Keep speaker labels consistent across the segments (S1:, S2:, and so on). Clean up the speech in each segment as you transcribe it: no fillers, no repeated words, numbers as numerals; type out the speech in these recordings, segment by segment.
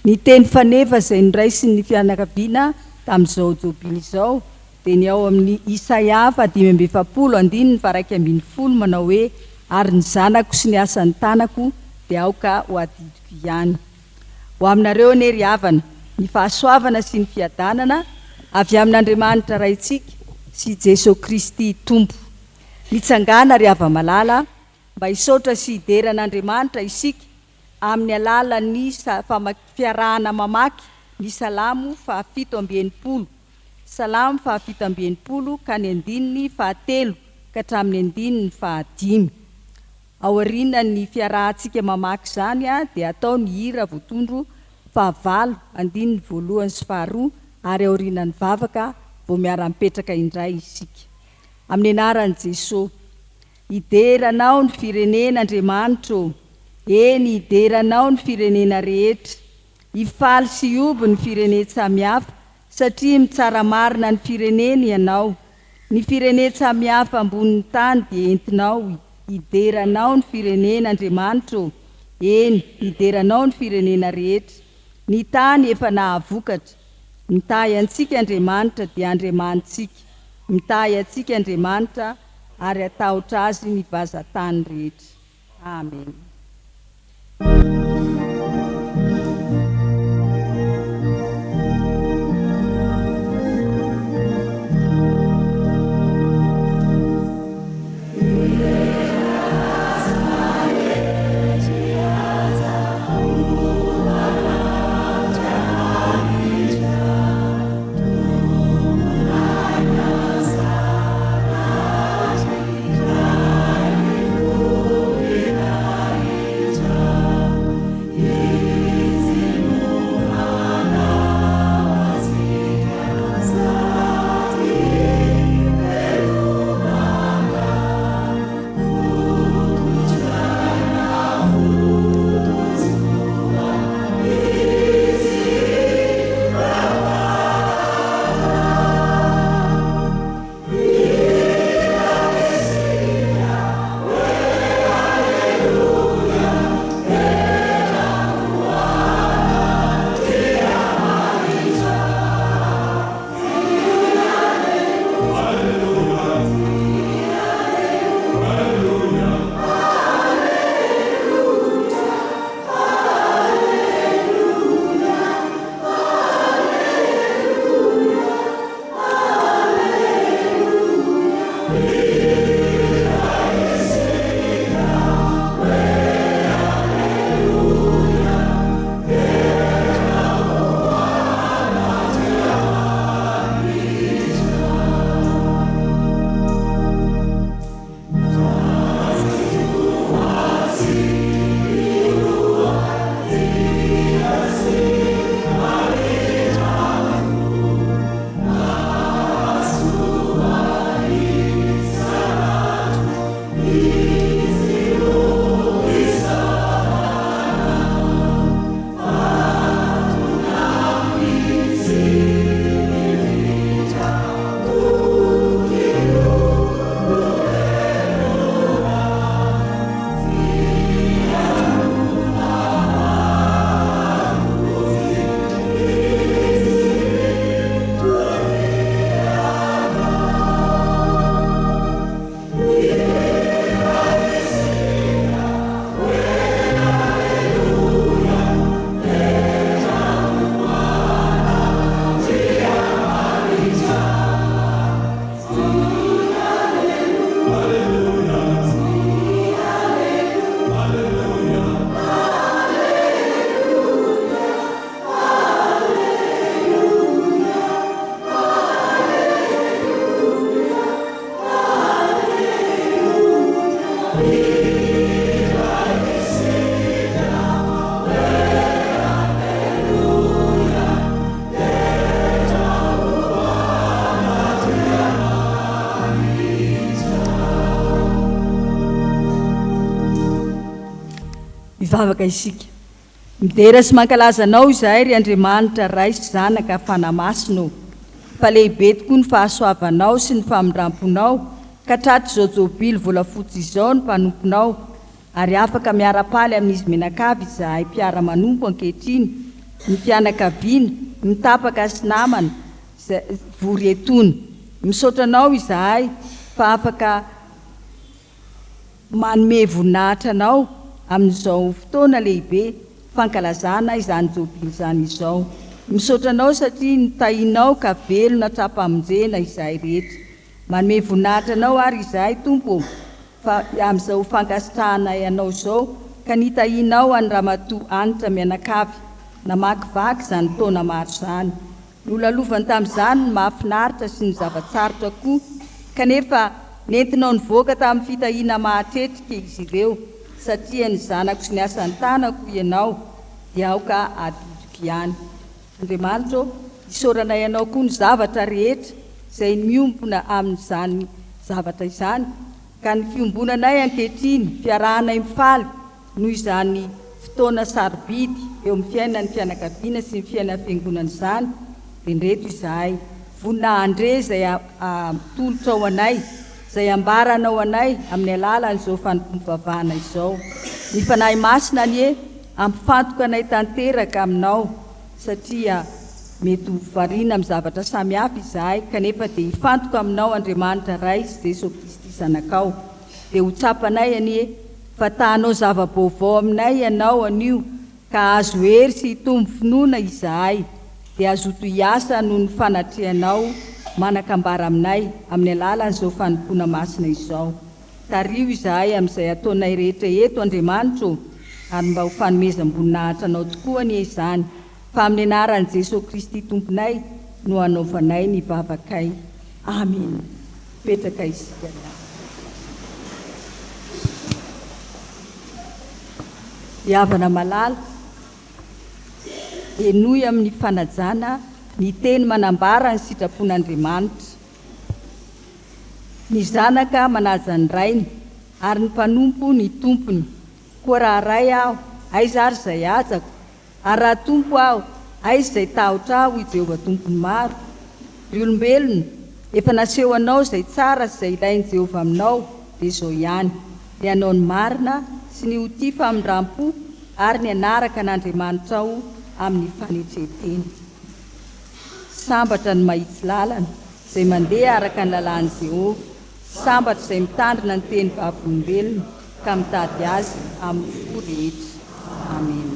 S1: Ny teny faneva izay niraisy ny fianakaviana tamin'izao Jobily izao dia ny ao amin'ny Isaia 5:7-10 manao hoe ary ny zanako sy ny asan'ny tanako dia aoka ho adidiko ihany. Ho aminareo nery havana, ny fahasoavana sy ny fiadanana avy amin'Andriamanitra raitsika sy Jesosy Kristy Tompo. Nitsangana ry hava-malala mba hisaotra sy hideran'Andriamanitra isika amin'ny alalan'ny fiarahana mamaky ny Salamo 7:70, Salamo 7:70 ka ny 7 ka hatramin'ny 5. Aorianan'ny fiarahantsika mamaky zany dia atao ny hira voatondro 9, 1-2 ary aorianan'ny vavaka vao miara-mipetraka indray isika. Amin'ny anaran'i Jesosy, hideranao ny firenen'Andriamanitra, eny hideranao ny firenena rehetra, hifaly sy hiobo ny firenena samihafa satria mitsara marina ny firenena ianao. Ny firenena samihafa ambonin'ny tany dia entinao, hideranao ny firenen'Andriamanitra, eny hideranao ny firenena rehetra. Ny tany efa nahavokatra, mitahy antsika Andriamanitra dia Andriamanitsika, mitahy antsika Andriamanitra ary atahotra azy ny vazatany rehetra. Amen. Vavaka isika. Midera sy mankalazanao izahay ry Andriamanitra ray sy zanaka fanamasinao. Fa lehibe tokoa ny fahasoavanao sy ny famindramponao, ka trato izao Jobily volafotsy izao ny mpanomponao, ary afaka miara-paly amin'izy menakavy izahay mpiara-manompo ankehitriny, ny fianakaviana, mitapaka sy namana, vory etony. Misaotranao izahay fa afaka manome voninahitra anao amin'izao fotoana lehibe fankalazana izany Jobily izany izao. Misaotranao satria nitahinao ka velona trapa-monjena izahay rehetra. Manome voninahitra anao ary izahay Tompo fa amin'izao fankasitrahana ianao izao ka nitahinao any Ramatoa Hanitra mianakavy namakivaky izany taona maro izany. Nolalovany tamin'izany ny mahafinaritra sy ny zavatsarotra koa, kanefa nentinao nivoaka tamin'ny fitahiana mahatretrika izy ireo, satria ny zanako sy ny asan'ny tanako ianao dia aoka adidiko ihany. Andriamanitra, isaorana ianao koa ny zavatra rehetra izay miompona amin'izany zavatra izany, ka ny fiombonanay ankehitriny fiarahanay mifaly noho izany fotoana sarobidy eo amin'ny fiainan'ny fianakaviana sy ny fiainan'ny fiangonana izany, dia ndreto izahay voninahindre izay tolotra ao anay, izay ambaranao anay amin'ny alalan'izao Fanompoam-Pivavahana izao. Ny fanahy masina anie ampifantoka anay tanteraka aminao, satria mety ho variana amin'ny zavatra samihafa izahay, kanefa dia hifantoka aminao Andriamanitra Ray sy Jesosy Kristy zanakao. Dia ho tsapanay anie fa tahanao zava-baovao aminay ianao anio, ka azo hery sy hitombo finoana izahay, dia azo tohiasa noho ny fanatrehanao manakambara aminay amin'ny alalan'izao fanompoana masina izao. Tario izahay amin'izay ataonay rehetra eto Andriamanitra, ary mba ho fanomezam-boninahitra anao tokoa anie izany, fa amin'ny anaran'i Jesosy Kristy Tomponay no anaovanay ny vavakay. Amen. Petraka isika. Havana malala, enoy amin'ny fanajana ny teny manambara ny sitrapon'Andriamanitra. Ny zanaka manaja ny rainy, ary ny mpanompo ny tompony. Koa raha ray aho, aiza ary izay ajako, ary raha tompo aho, aiza izay tahotra aho i Jehovah tompony maro. Ry olombelona, efa naseho anao izay tsara sy izay ilain'i Jehovah aminao, dia izao ihany, ny anao ny marina sy ny hotifa amin'ny rampo, ary ny anaraka n'Andriamanitra ao amin'ny fanetreteny. Sambatra ny mahitsy lalana izay mandeha araka ny lalàn'i Jehovah, sambatra izay mitandrina ny teny vavolombelona ka mitady azy amin'ny fo rehetra. Amen.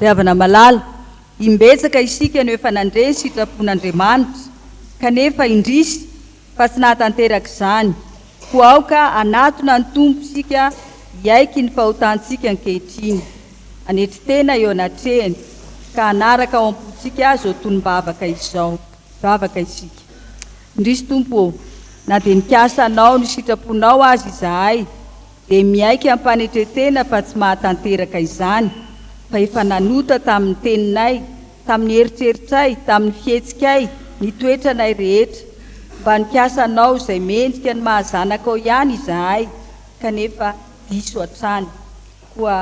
S1: Ry havana malala, imbetsaka isika no efa nandresy sitrapon'Andriamanitra, kanefa indrisy fa tsy nahatanteraka izany, ho aoka anatona ny tompo isika iaiky ny fahotantsika ankehitriny. Anetry tena eo anatrehany, ka anaraka ao am-pontsika zao tonom-bavaka izao. Vavaka isika. Indrisy tompo, na dia nikasa anao ny sitraponao azy izahay, dia miaiky ampanetretena fa tsy mahatanteraka izany, fa efa nanota tamin'ny teninay, tamin'ny eritreritray, tamin'ny fihetsikay, ny toetranay rehetra. Mba nikasa anao izay mendrika ny mahazanakao ihany izahay, kanefa diso hatrany, koa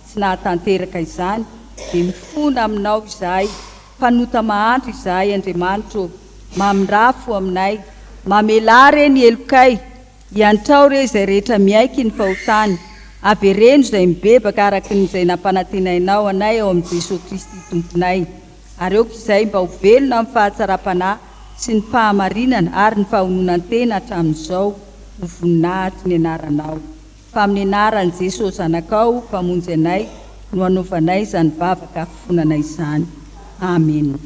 S1: tsy nahatanteraka izany, dia mifona aminao izahay, fanota mahandro izahay Andriamanitra, mamindrafo aminay, mamelare ny elokay, iantrao re izay rehetra miaiky ny fahotany, avereno izay mibebaka araka n'izay nampanantenainao anay ao amin'ny Jesosy Kristy tomponay. Areoko izay mba ho velona amin'ny fahatsara-panahy sy ny fahamarinana ary ny fahononan-tena hatramin'izao ho voninahitry ny anaranao. Fa amin'ny anaran'i Jesosy zanakao mpamonjy anay no hanaovanay izany vavaka fifonana izany. Amen.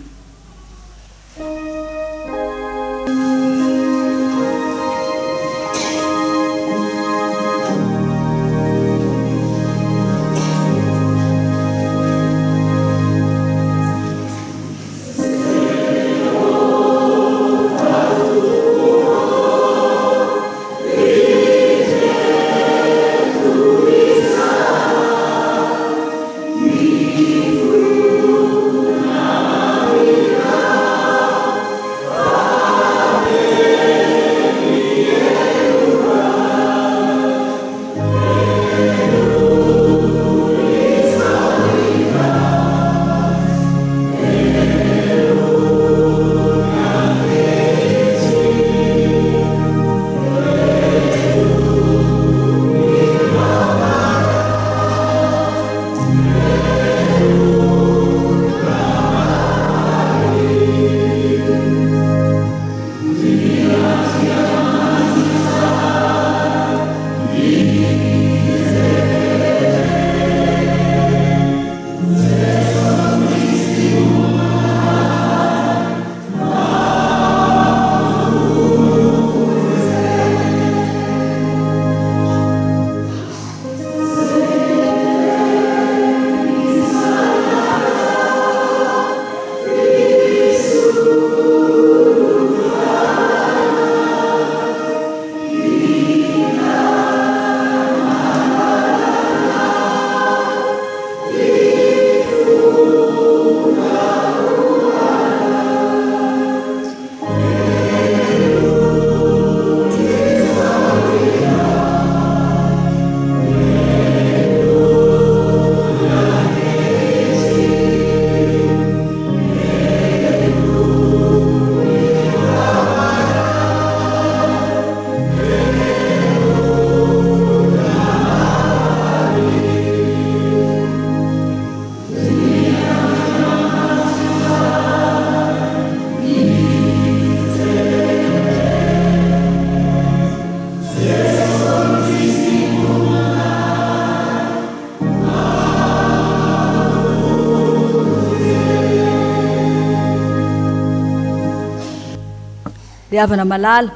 S1: Ry havana malala,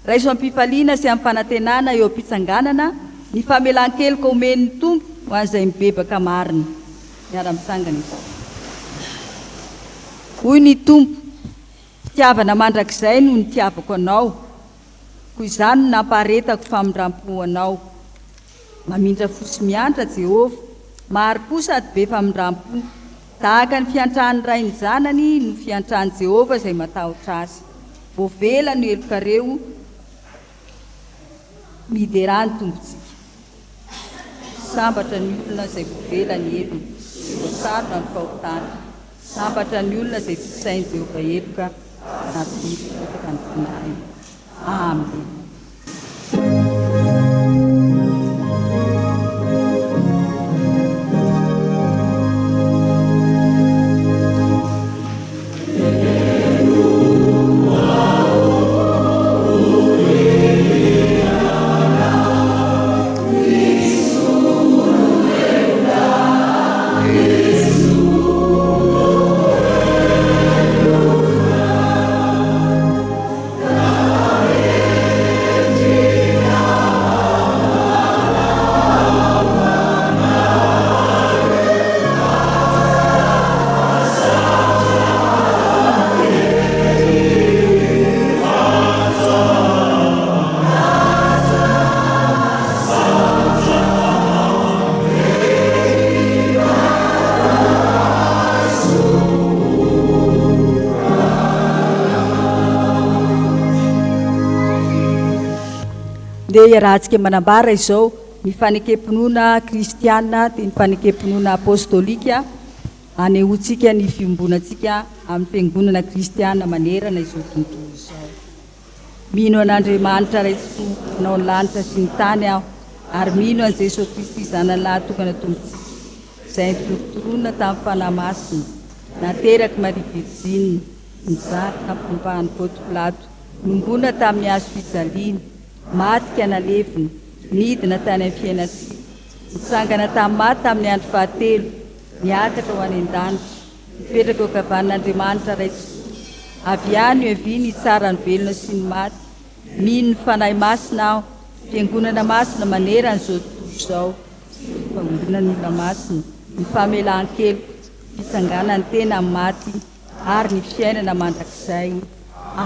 S1: raiso am-pifaliana sy amin'ny fanantenana eo am-pitsanganana ny famelan-keloko omen'ny tompo ho an'izay mibebaka marina. Miara-misangana izy. Hoy ny tompo, fitiavana mandrakizay no nitiavako anao, koa izany no nampaharetako famindram-po anao. Mamindra fosy miantra Jehova, mahary-po sady be famindram-po, tahaka ny fiantrahan'ny ray ny zanany no fiantrahan'i Jehova izay matahotra azy. Voavela no elokareo miderany tompontsika. Sambatra ny olona izay voavela ny elony, voasarona ny fahotana. Sambatra ny olona izay fisainy Jehova eloka, anaty fotaka ny finariny. Amen.
S2: Yes.
S1: dia iarahantsika manambara izao ny fanekem-pinoana kristiana dia ny fanekem-pinoana apostolika anehoantsika ny fiombonantsika amin'ny fiangonana kristiana manerana izao tontolo izao. Mino an'Andriamanitra raitsy nao ny lanitra sy ny tany aho, ary mino an' Jesosy Kristy zanany lahy tokana tompontsika izay nitorotorona tamin'ny fanahy masina, nateraky Maria Virgine, nizary tamin'ny fiompahany Pônto Pilato, nombona tamin'ny hazo fijaliana, matika nalefina, nidina tany amin'ny fiainatsika, nitsangana tamin'ny maty tamin'ny andro fahatelo, niakatra ho any an-danitra, nipetraka eo ankavan'Andriamanitra raitsy. Avy any io avy ny tsara ny velona sy ny maty, mino ny fanahy masina aho, fiangonana masina manera n'izao tontolo izao, fahondrona ny olona masina, ny famelan-keloka, fitsanganany tena amin'ny maty, ary ny fiainana mandrakizay.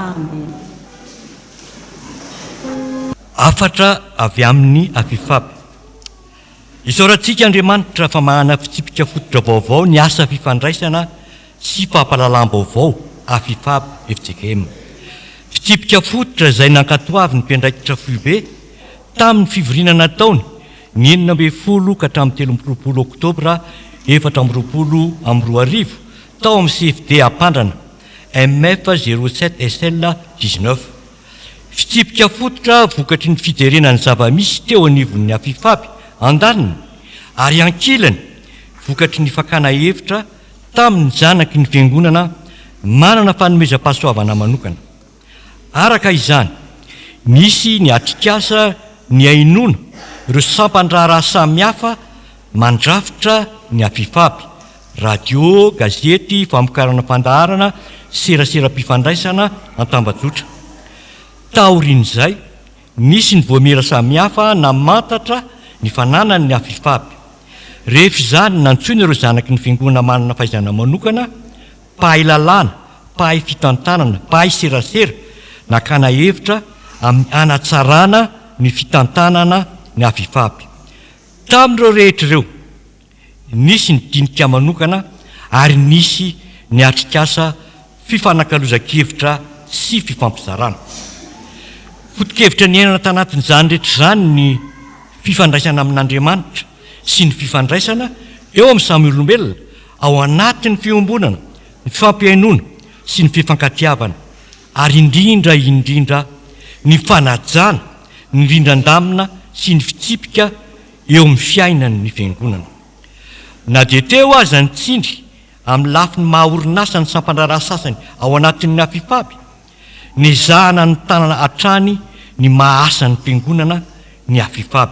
S1: Amen.
S2: Hafatra avy amin'ny AFIFAB. Isaorantsika Andriamanitra fa manana fitsipika fototra vaovao ny asa fifandraisana sy fampahalalam-baovao AFIFAB FJKM. Fitsipika fototra izay nankatoavy ny mpiandraikitra Foibe tamin'ny fivorinana taony ny 19 ka hatramin'ny 30 oktobra 2022 tao amin'ny CFD Ampandrana MF 07 SL 19. Fitsipika fototra vokatry ny fijerenany zava-misy teo anivon'ny AFIFAB an-daliny, ary ankilany vokatry ny fakana hevitra tamin'ny zanaky ny fiangonana manana fanomezam-pahasoavana manokana. Araka izany, nisy ny atrikasa ny ainona ireo sampan-draharaha samihafa mandrafitra ny AFIFAB, radio, gazety, famokarana fandaharana, serasera mpifandraisana an-tambajotra. Taorin'izay, nisy ny voamera samihafa namantatra ny fananany ny AFIFAB. Rehefa izany nantsoina ireo zanaky ny fiangonana manana fahaizana manokana, mpahay lalàna, mpahay fitantanana, mpahay serasera, nakana hevitra amin'ny anatsarana ny fitantanana ny AFIFAB. Tamin'ireo rehetra ireo, nisy ny dinika manokana ary nisy ny atrikasa fifanankalozan-kevitra sy fifampizarana. Foto-kevitra ny ainana tanatin'izany rehetra izany ny fifandraisana amin'Andriamanitra sy ny fifandraisana eo amin'ny samy olombelona ao anatin'ny fiombonana, ny fifampiainona sy ny fifankatiavana, ary indrindra ny fanajana, ny rindran-damina sy ny fitsipika eo amin'ny fiainan'ny fiangonana. Na dia teo aza ny tsindry amin'ny lafiny maha-orinasa ny sampan-draharaha sasany ao anatin'ny AFIFAB, nezahana ny tanana hatrany ny maha-asa ny fiangonana ny AFIFAB.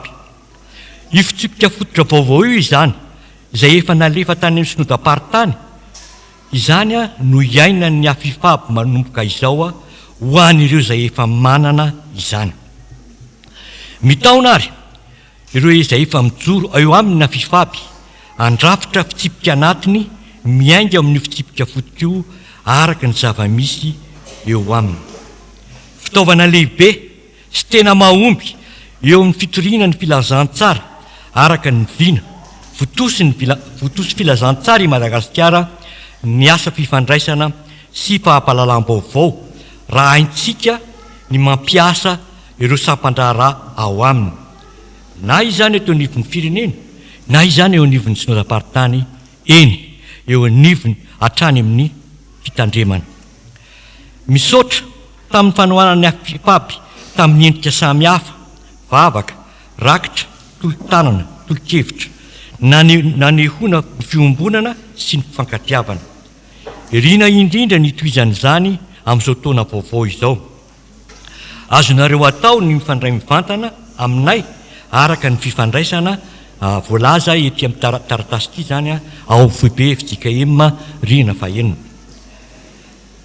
S2: Io fitsipika fototra vaovao io izany, izay efa nalefa tany amin'ny synodam-paritany, izany no iainan'ny AFIFAB manomboka izao ho an'ireo izay efa manana izany. Mitaona ary ireo izay efa mijoro eo amin'ny AFIFAB andrafitra fitsipika anatiny miainga amin'ny fitsipika fototra io araka ny zava-misy eo aminy. Fitaovana lehibe sy tena mahomby eo amin'ny fitoriana ny filazantsara araka ny vina votosy filazantsara i Madagasikara ny asa fifandraisana sy fahampahalalam-baovao raha haintsika ny mampiasa ireo sampan-draharaha ao aminy, na izany eto anivon'ny firenena, na izany eo anivon'ny synodam-paritany, eny eo anivony hatrany amin'ny fitandremana. Misaotra tamin'ny fanohanan'ny AFIFAB tamin'ny endrika samihafa, vavaka, rakitra, tolo-tanana, tolo-kevitra, nanehoana ny fiombonana sy ny fifankatiavana. Irina indrindra ny toizan'izany amin'izao taona vaovao izao. Azonareo atao ny mifandray mivantana aminay araka ny fifandraisana voalaza ety amin'ny taratasy ity izany ao Foibe FJKM rina fahenina.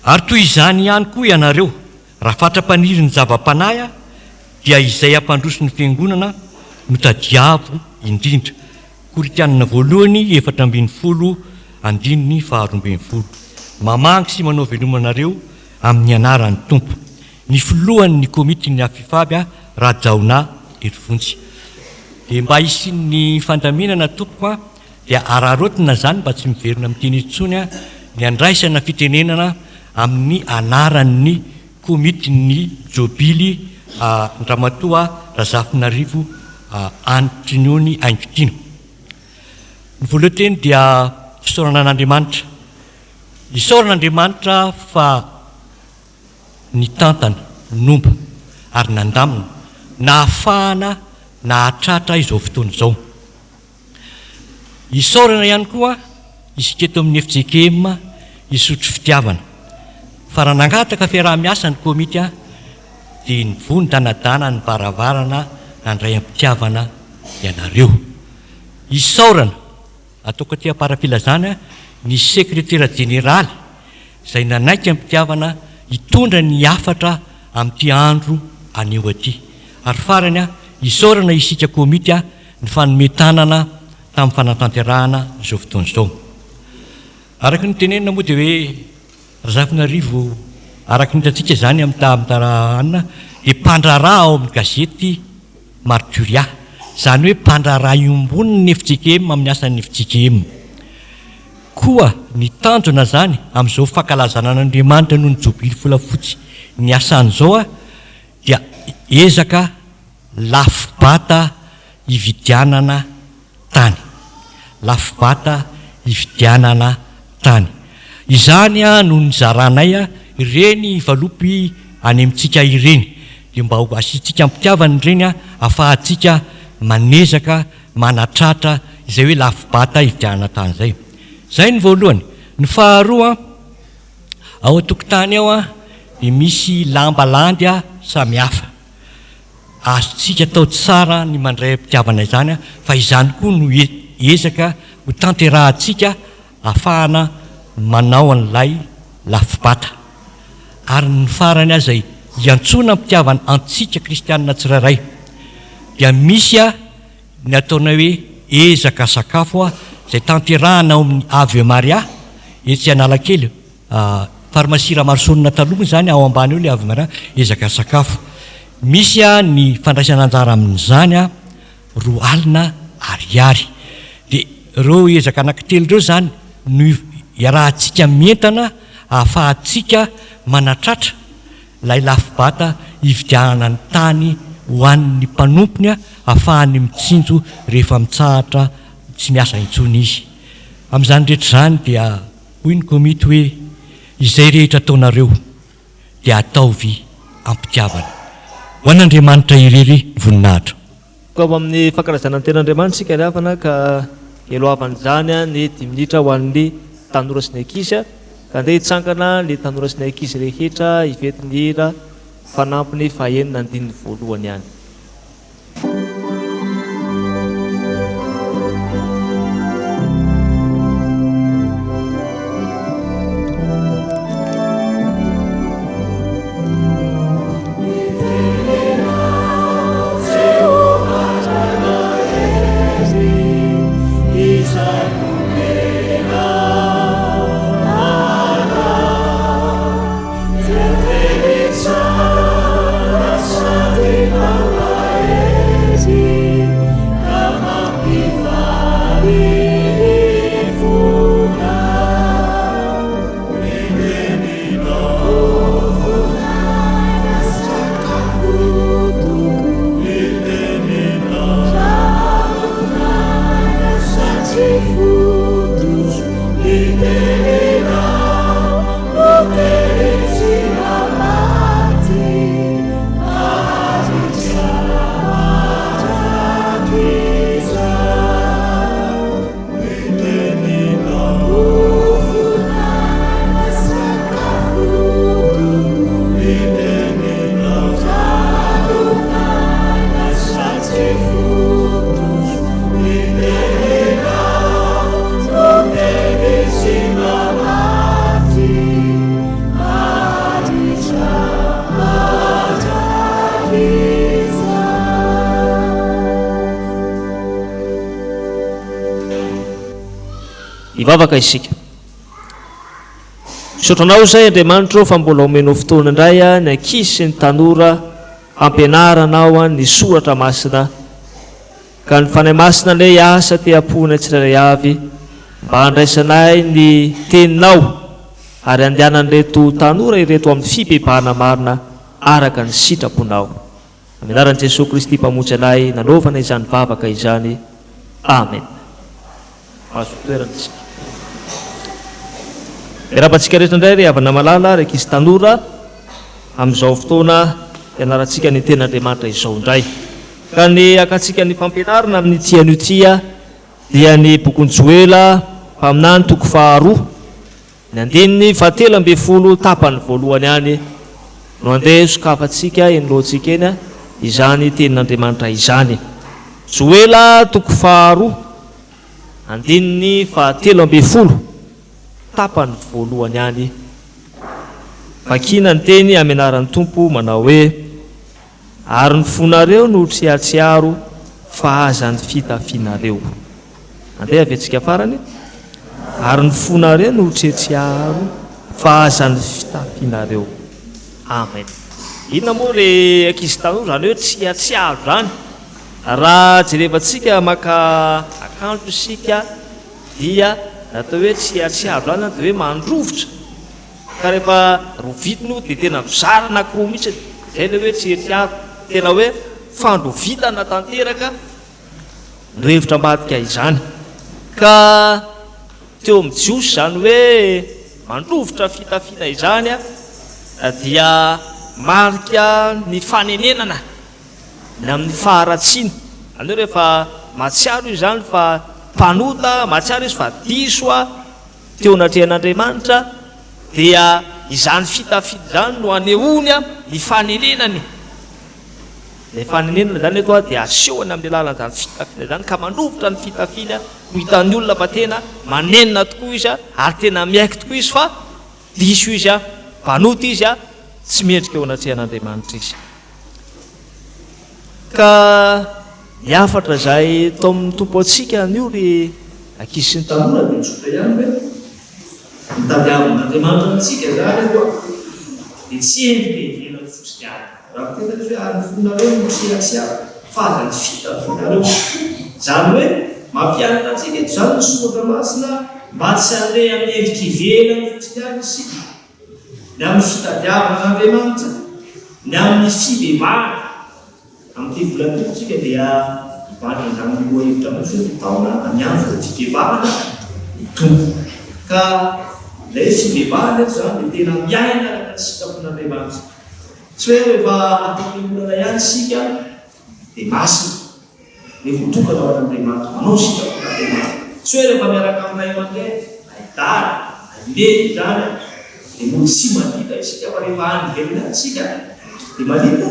S2: Ary toy izany ihany koa ianareo, raha fatra-paniry ny zava-panahy dia izay ampandroso ny fiangonana no tadiavo indrindra. Koritianina voalohany 4:12. Mamangy sy manao velomanareo amin'ny anaran'ny Tompo. Ny filohan'ny komitin'ny AFIFAB Rajaona Erivontsy. Dia mba isin'ny fandaminana tompoko dia ararotina zany mba tsy miverina amin'ny teny intsony ny andraisana fitenenana amin'ny anaran'ny komitin'ny Jobily Andramatoa RAHARAHAM-PIANGONANA Hanitriniony Haingo Tiana. Ny voalohany dia fisaoranan'Andriamanitra. Isaoran'Andriamanitra fa nitantana, nomba ary nandamina nahafahana nahatratra izao fotoana izao. Isaorana ihany koa isika eto amin'ny FJKM Isotry Fitiavana. Fa raha nangataka fiaraha-miasa ny komity dia nivony danadana ny varavarana nandray am-pitiavana ianareo. Isaorana ataoko aty am-parafilazana ny sekretera jeneraly izay nanaiky am-pitiavana hitondra ny hafatra amin'ity andro anio aty. Ary farany isaorana isika komity ny fanometanana tamin'ny fanatanterahana izao fotoana izao. Araka ny tenenina moa dia hoe RAHARAHAM-PIANGONANA araka ny hitantsika izany amin'ny taona dia Mpandraharaha ao amin'ny Gazety Marturia. Izany hoe Mpandraharaha iomboniny ny FJKM amin'ny asan'ny FJKM. Koa ny tanjona zany amin'izao fankalazana an'Andriamanitra noho ny Jobily volafotsy ny asan'izao dia ezaka lafibata hividianana tany. Lafibata hividianana tany. Izany no nizaranay ireny valopy any amintsika ireny dia mba ho asitsika ampitiavana ireny ahafahantsika manezaka manatratra izay hoe lafibata hividianana tany zay. Zay ny voalohany. Ny faharoa ao an-tokotany ao dia misy lamba landy samihafa. Azontsika atao tsara ny mandray am-pitiavana izany fa izany koa no ezaka ho tanterahantsika ahafahana manao an'ilay lafibata. Ary ny farany izay hiantsona am-pitiavana antsika kristianina tsirairay dia misy ny ataona hoe ezaka sakafo izay tanterahana ao amin'ny Ave Maria etsy Analakely. Farmasira marsonina taloha zany ao ambany eo le Ave Maria ezaka sakafo. Misy ny fandraisana anjara amin'izany 2,000 dia ireo ezaka anankitelo ireo zany no iarahantsika mientana ahafahantsika manatratra lay lafibata hividianana ny tany ho an'ny mpanompony ahafahany mitsinjo rehefa mitsahatra tsy miasa intsony izy. Amin'izany rehetra zany dia hoy ny komity hoe izay rehetra ataonareo dia ataovy ampitiavana. Ho an'Andriamanitra irery voninahitra.
S3: Koa amin'ny fankalazana ny ten'Andriamanitra sika liavana ka eloavan'izany ny 10 minitra ho an'ny tanora sy ny ankizy ka andeha hitsangana ny tanora sy ny ankizy rehetra ivety ny hira fanampiny fahenina andininy voalohany ihany. Vavaka isika. Sotranao zay Andriamanitra fa mbola omenao fotoana indray ny ankizy sy ny tanora ampianaranao ny Soratra Masina ka ny fanahy masina ilay asa te-apona tsirairay avy mba handraisanay ny teninao ary andehanan'ireto tanora ireto amin'ny fibebahana marina araka ny sitraponao. amin'ny anaran'i Jesosy Kristy mpamotsy anay nanaovana izany vavaka izany. Amen. Mahazo toerana isika. Miarabantsika rehetra indray ry havana malala, ry ankizy tanora, amin'izao fotoana ianarantsika ny ten'Andriamanitra izao indray. Ka ny akantsika ny fampianarana amin'ny tian'io tia dia ny bokon'ny Joela mpaminany toko faharoa ny andininy fahatelo amby folo tapany voalohany any no andeha sokafantsika enoloantsika eny izany tenin'Andriamanitra izany. Joela toko faharoa andininy fahatelo amby folo tapany voalohany any. Vakina ny teny amin'ny anaran'ny Tompo manao hoe: ary ny fonareo no tsiatsiaro fa aza ny fitafianareo. Andeha avetsika farany. Ary ny fonareo no tsiatsiaro fa aza ny fitafianareo. Amen. Inona moa le ankizy tanora zany hoe tsiatsiaro zany? Raha jerevantsika maka akanjo isika dia natao hoe tsiatsiaro zany dia hoe mandrovotra. Ka rehefa rovitino dia tena mizara anankiroa mihitsy. Zay le hoe tsiatsiaro, tena hoe fandrovitana tanteraka no hevitra ambadika izany. Ka teo amin'ny jiosy zany hoe mandrovotra fitafiana izany dia marika ny fanenenana ny amin'ny faharatsiana. Any hoe rehefa matsiaro izy zany fa mpanota, matsiaro izy fa diso teo anatrehan'Andriamanitra, dia izany fitafiana zany no anehoany ny fanenenany. Ny fanenenana zany eto dia asehoany amin'ny alalan'izany fitafiana zany, ka mandrovotra ny fitafiana ho hitan'ny olona fa tena manenina tokoa izy ary tena miaiky tokoa izy fa diso izy mpanota izy tsy mendrika eo anatrehan'Andriamanitra izy. Ka ny hafatra zay tao amin'ny tompo antsika an'io ry ankizy sy ny tanora dia mitsotra ihany hoe mitadiavan'Andriamanitra antsika zany dia tsy endrika ivelany fotsiny any. Raha tena hoe ary ny fonareo no tsiatsiaro fa aza ny fitafianareo. Zany hoe mampianatra antsika eto zany ny Soratra Masina mba tsy handeha amin'ny endrika ivelany fotsiny any isika, ny amin'ny fitadiavan'Andriamanitra, ny amin'ny fibebahana. Amin'ny volan-tompotsika dia mivadika amin'ny loha hevitra matsy hoe taona amiandro ny fibebahana ny tompo. Ka ilay fibebahana eto zany dia tena miaina araka ny sitrapon'Andriamanitra. Tsy hoe rehefa ataon'olana ihany isika dia masina, rehefa tokana ao an'Andriamanitra manao sitrapon'Andriamanitra. Tsy hoe rehefa miaraka aminay mandeha ahitara ahimety zany dia molo tsy madita isika fa rehefa anyvelona isika dia madita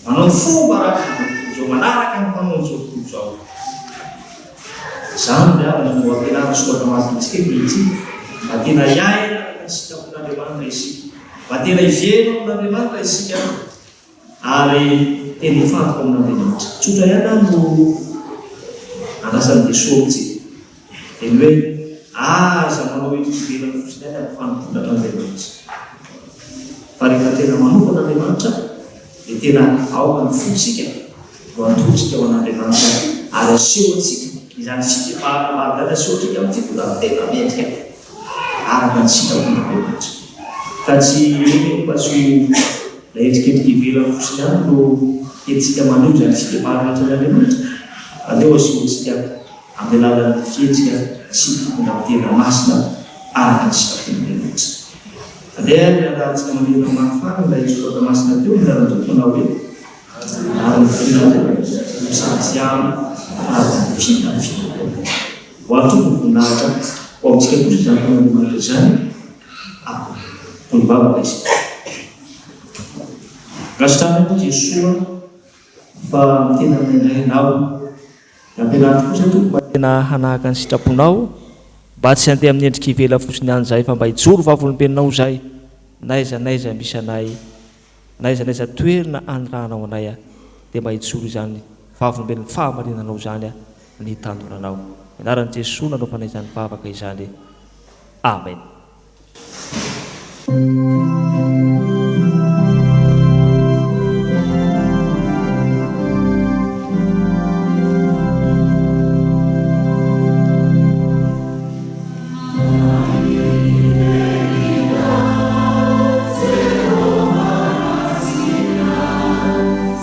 S3: manao fomba araka izao manaraka ny mpanao izao tontolo izao. Izany dia no ampianarana Soratra Masina antsika kehitriny mba tena iaina araka ny sitrapon'Andriamanitra isika, mba tena ivelo amin'Andriamanitra isika ary tena hifantoka amin'Andriamanitra. Tsotra ihany no andrasan'i Jesosy antsika. Teny hoe aza manao ivelany fotsiny any amin'ny fanompotan'Andriamanitra. Fa rehefa tena manokana Andriamanitra dia tena ao ny fotsika no antotsika ao an'Andriamanitra ary aseho antsika izany fibebahana maro aseho antsika amin'ny fitondrantena mendrika araka ny sitrapon'Andriamanitra. Ka tsy mba tsy ilay endrikendrika ivelany fotsiny any no entsika maneho izany fibebahana an'Andriamanitra. Aleo aseho antsika amin'ny alalan'ny fiendrika sy fitondratena masina araka ny sitrapon'Andriamanitra. Andeha miandarantsika mamelona mafana ilay Soratra Masina teo miaran-tompo manao hoe ary ny fonareo tsiatsiaro aza ny fitafianareo. Ho antompo voninahitra ho amintsika kosa izany taon'Andriamanitra izany tony vavaka izy. Gasotrany moa Jesosy fa tena mindrainao ampianaritra kosa tompo tena hanahaka ny sitraponao mba tsy handeha amin'ny endrika ivela fotsiny any zay fa mba hijoro vavolombelonao zay naiza misy anay naiza toerina anirahanao anay dia mba hijoro izany vavolombelon'ny fahamarinanao zany ny tanoranao. Anaran'i Jesosy nanaovana izany vavaka izany. Amen.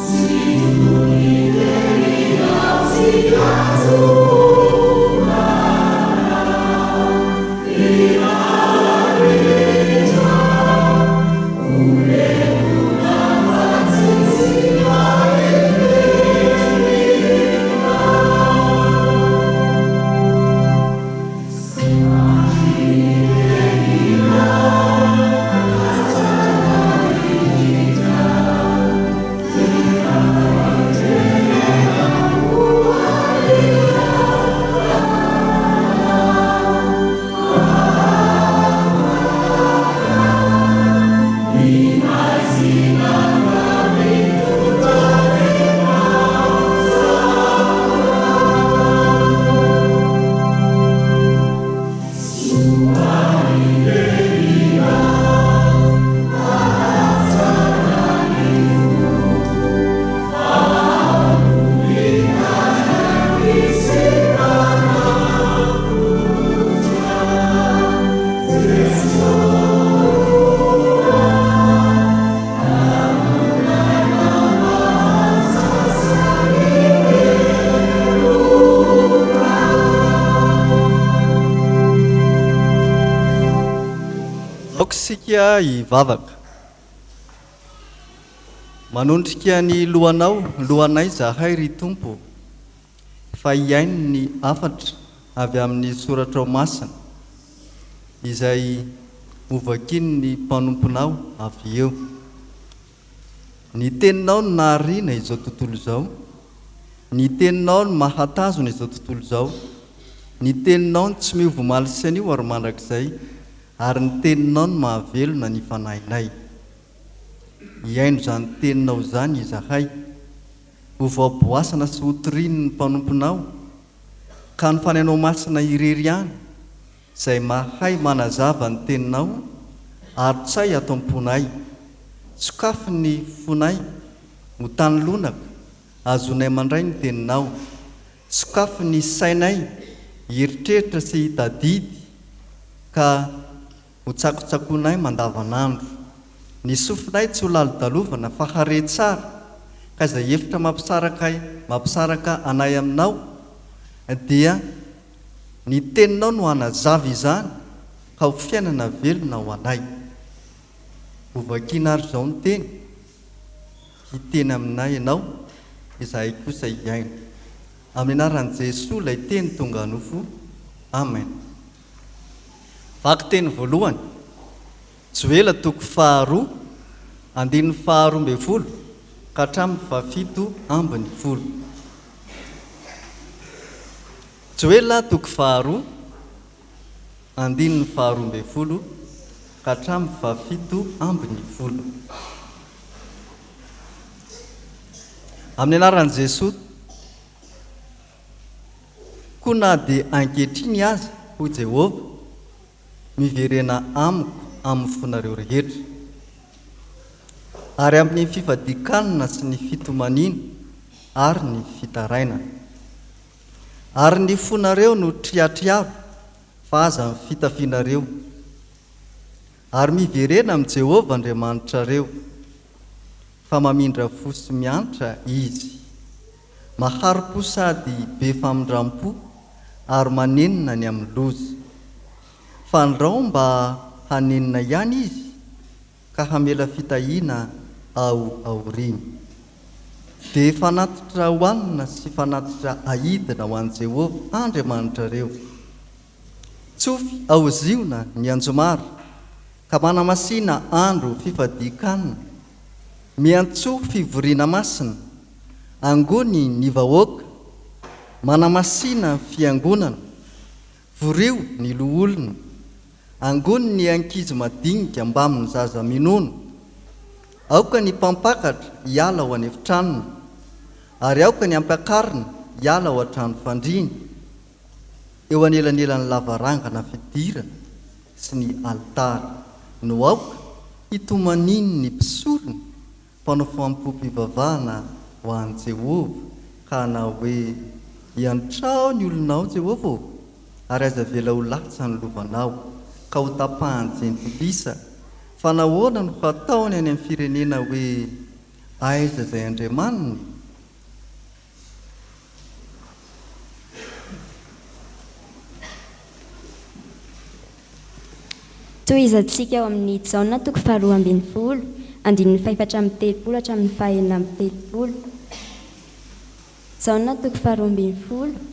S4: See aoka sika I Vavaka. Manondrika ny lohanay zahay ry tompo fa iainy ny Hafatra avy amin'ny Soratra Masina izay hovakiny ny mpanomponao avy eo. Ny teninao no nahariana izao tontolo izao, ny teninao no mahatazona izao tontolo izao, ny teninao no tsy miova malisa an'io ary mandrakizay, ary ny teninao no mahavelona ny fanahinay. Iaino zany teninao zany izahay, ho vaoboasana sy ho toriny ny mpanomponao, ka ny fanainao masina irery ihany, izay mahay manazava ny teninao, ary tsay ato am-ponay. Sokafy ny fonay, ho tany lonaka, azonay mandray ny teninao. Sokafy ny sainay, hieritreritra sy hitadidy, ka ho tsakotsakonay mandavanandro. Ny sofinay tsy ho lalodalovana fa hare tsara, ka izay hevitra mampisaraka anay aminao, dia ny teninao no hanazava izany, ka ho fiainana velona ho anay. Hovakina ary izao ny teny, hiteny aminay ianao, izahay kosa iaino. Amin'ny anaran'i Jesosy ilay teny tonga nofo. Amen. Vaky teny voalohany, Joela 2:2, 12 ka hatramin'ny 17. Joela 2:2, 12 ka hatramin'ny 17. Amin'ny anaran'i Jesosy, koa na dia ankehitriny aza ho Jehovah, miverena amiko amin'ny fonareo rehetra, ary amin'ny fifadikanana sy ny fitomaniana ary ny fitarainana. Ary ny fonareo no triatriavo fa aza ny fitafianareo, ary miverena amin'ny Jehovah Andriamanitrareo, fa mamindra fo sy miantra izy, maharo-po sady be famindram-po ary manenina ny amin'ny loza. Fa ndrao mba hanenina ihany izy, ka hamela fitahiana ao aoriny. Dia fanatitra hoanina sy fanatitra ahidina ho an'i Jehovah Andriamanitrareo. Tsofy aoziona ny anjomara, ka manamasina andro fifadikanana, miantsoa fivoriana masina, angony ny vahoaka, manamasina fiangonana, vorio ny loholona, angony ny ankizy madinika mba amin'ny zaza minono. Aoka ny mpampakatra hiala ho any efitranony, ary aoka ny ampiakarina hiala ho an-trano fandriany, eo anelanelan'ny lavarangana fidirana sy ny altara, no aoka hitomaniny ny mpisorony, Fanompoam-Pivavahana ho an'i Jehovah, ka na hoe hiantrao ny olonao Jehovah, ary aza vela ho latsa ny lovanao, ka ho tapahany jentilisa, fa nahoana no hataony any amin'ny firenena hoe aiza izay Andriamaniny.
S5: Toy izantsika ao amin'ny Jaona 2:12, 4:7 hatramin'ny 9:30. Jaona 2:12,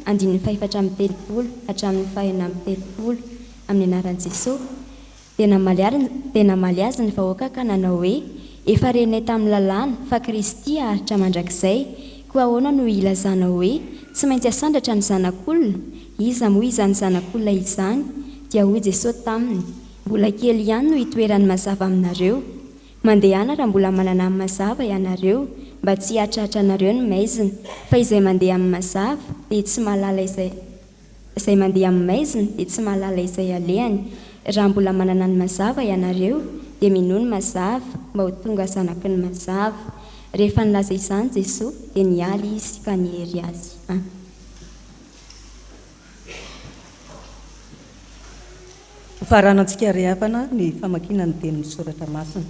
S5: 4:7 hatramin'ny 9:30. Amin'ny anaran'i Jesosy, dia namaly azy ny vahoaka ka nanao hoe, efa renay tamin'ny lalàna fa Kristy aharitra mandrakizay, koa ahoana no ilazana hoe tsy maintsy asandratra ny zanak'olona? Iza moa izany zanak'olona izany? Dia hoy Jesosy taminy, mbola kely ihany no hitoerany mazava aminareo. Mandehana raha mbola manana amin'ny mazava ianareo, mba tsy hatratra anareo ny maizina, fa izay mandeha amin'ny mazava dia tsy mahalala izay mandeha amin'ny maizina dia tsy mahalala izay alehany. Raha mbola manana ny mazava ianareo dia minono mazava mba ho tonga zanaky ny mazava. Rehefa nilaza izany Jesosy dia nialy izy ka niery azy.
S6: Faranantsika riavana ny famakiana ny tenin'ny Soratra Masina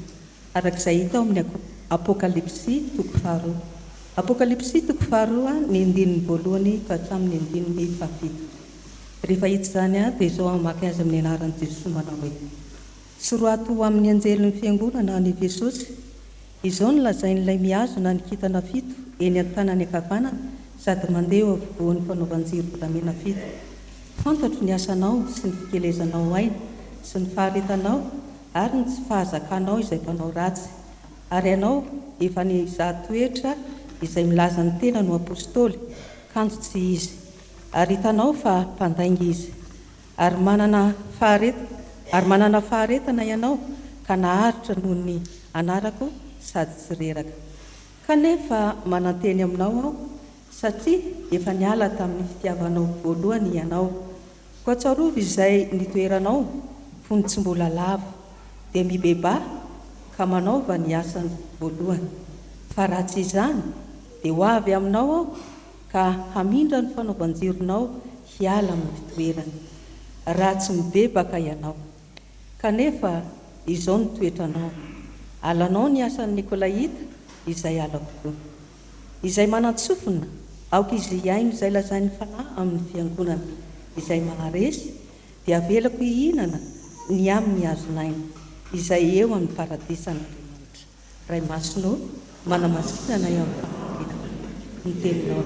S6: arak'izay hita ao amin'ny Apokalipsy 2:2. Apokalipsy 2:2 ny andininy voalohany ka hatramin'ny andininy 7. Rehefa hita izany dia izao amaky azy amin'ny anaran'i Jesosy manao hoe: Soroato amin'ny anjelin'ny fiangonana any Efesosy. Izao no lazain'ilay miazona ny kitana fito eny an-tanany ankavanana sady mandeha eo afovoan'ny fanaovan-jiro volamena fito. Fantatro ny asanao sy ny fikelezanao aina sy ny faharetanao ary ny fahazakanao izay mpanao ratsy. Ary ianao efa ny zahatoetra izay milaza ny tena no apôstôly, kanto tsy izy. Ary hitanao fa mpandainga izy. Ary manana faharetana ianao ka naharitra noho ny anarako sady tsy reraka. Kanefa mananteny aminao aho satria efa niala tamin'ny fitiavanao voalohany ianao. Ko atsarova izay nitoeranao fony tsy mbola lava dia mibeba ka manaova ny asany voalohany. Fa raha tsy izany dia ho avy aminao aho ka hamindra ny fanaovan-jironao hiala amin'ny fitoerany. Raha tsy mibebaka ianao. Kanefa izao ny toetranao. Alanao ny asan'ny Nikolaita izay alako koa. Izay manatsofina aoka izy iaino izay lazain'ny fanahy amin'ny fiangonana izay manaresy dia avelako hihinana ny amin'ny azonaina izay eo amin'ny paradisan'Andriamanitra. Ray masonao manamasinana eo amin'ny fanampina ny teninao.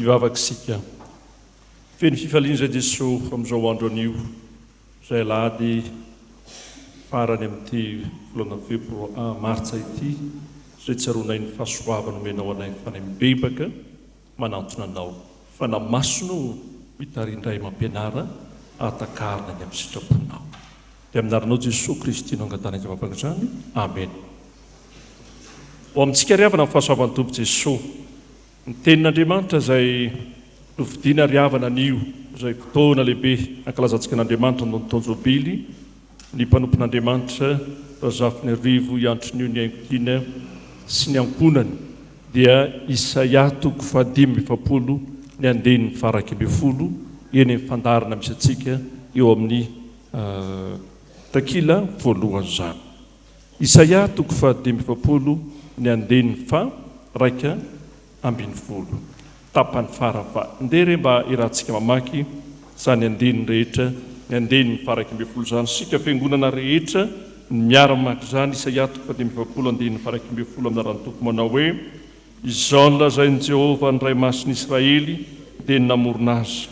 S7: Vavaka sika feny fifalian'izay Jesosy amin'izao andro anio izay alahady farany amin'ity volana febroary martsa ity izay tsaronay ny fahasoavana omenao anay fanay mibebaka manantona anao fa namasono mitarindray mampianara atakarina ny amin'ny sitraponao dia aminaranao Jesosy Kristy no angatana izay vavaka izany amen. Ho amintsika riavana amin'ny fahasoavan'ny Tompo Jesosy ny tenin'Andriamanitra izay novidiana riavana anio izay fotoana lehibe ankalazantsika an'Andriamanitra no Ivon'ny Jobily ny mpanompon'Andriamanitra an-dRazafinarivo Hanitriniony Haingo Tiana sy ny ankonany dia Isaia 5:7 ny andehan'ny FARAKEM-PINOANA eny amin'ny fandaharana misy antsika eo amin'ny takila voalohany izany. Isaia 5:7 ny andehan'ny FARAKEM-PINOANA tapany farava ndere mba irantsika mamaky zany andeniny rehetra ny andeniny FARAKEM-PINOANA zany sika fiangonana rehetra ny miara-mamaky zany Isaia 5:7 andeniny FARAKEM-PINOANA amin'ny ran'ny tompo manao hoe izao ny lazain'i Jehovah ny ray mason'Israely dia ny namorona azy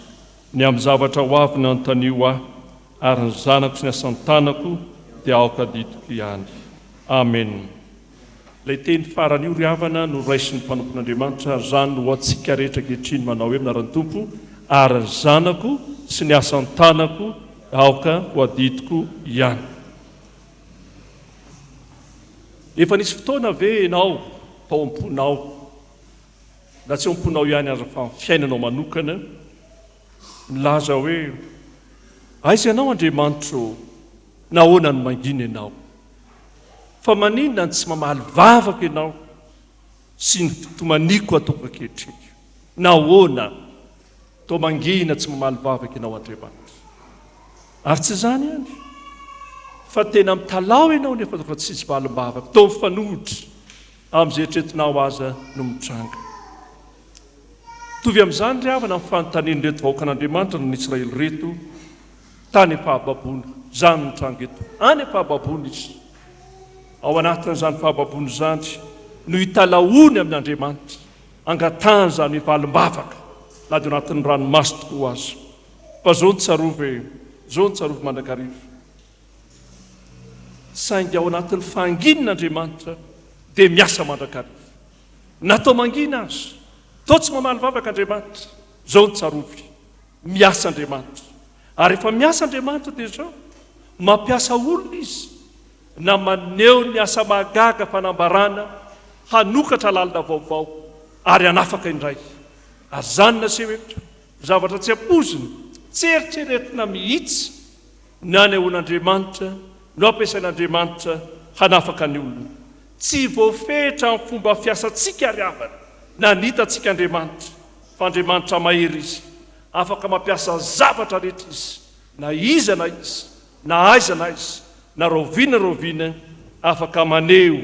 S7: ny amin'ny zavatra ho avy ny anontanio aho ary ny zanako sy ny asan-tanako dia aoka ditiko ihany. Amen. Ilay teny farany io riavana no raisin'ny mpanompon'Andriamanitra zany no antsika rehetra ankehitriny manao hoe minaran'ny tompo ary ny zanako sy ny asan-tanako aoka ho aditiko ihany. Efa nisy fotoana ve ianao tao am-ponao na tsy am-ponao ihany aza fa fiainanao manokana milaza hoe aiza ianao Andriamanitra nahoana ny mangina ianao fa maninona ny tsy mamaly vavaka ianao sy ny fitomaniko ataoko ankehitriny nahoana to mangina tsy mamaly vavaka ianao Andriamanitra ary tsy zany ihany fa tena mitalao ianao nefa toka tsy isy valim-bavaka to mifanohitra amin'izay eritreretinao aza no mitranga. Tovy amin'izany riavana amin'ny fanontaniany reto vahoaka an'Andriamanitra ny Israely reto tany fahababony zany mitranga eto any fahababony izy ao anatin'izany fahababony zany no hitalaony amin'Andriamanitra angatahany zany valim-bavaka na dia anatin'ny ranomasy tokoa azy fa zao ny tsarovy mandrakarivo saingy ao anatin'ny fanginan'Andriamanitra dia miasa mandrakarivo natao mangina azy tao tsy mamaly vavaka Andriamanitra zao ny tsarovy miasa Andriamanitra ary efa miasa Andriamanitra dia zao mampiasa olona izy na maneho ny asa magaga fanambarana hanokatra lalina vaovao ary anafaka indray ary zany naseho eto zavatra tsy ampoziny tsy eritreretina mihitsy ny anehoan'Andriamanitra no ampiasain'Andriamanitra hanafaka ny olona tsy voafetra amin'ny fomba fiasantsika ariavana na nitantsika Andriamanitra fa Andriamanitra mahery izy afaka mampiasa zavatra rehetra izy na iza na izy na aiza na izy na roviana afaka maneho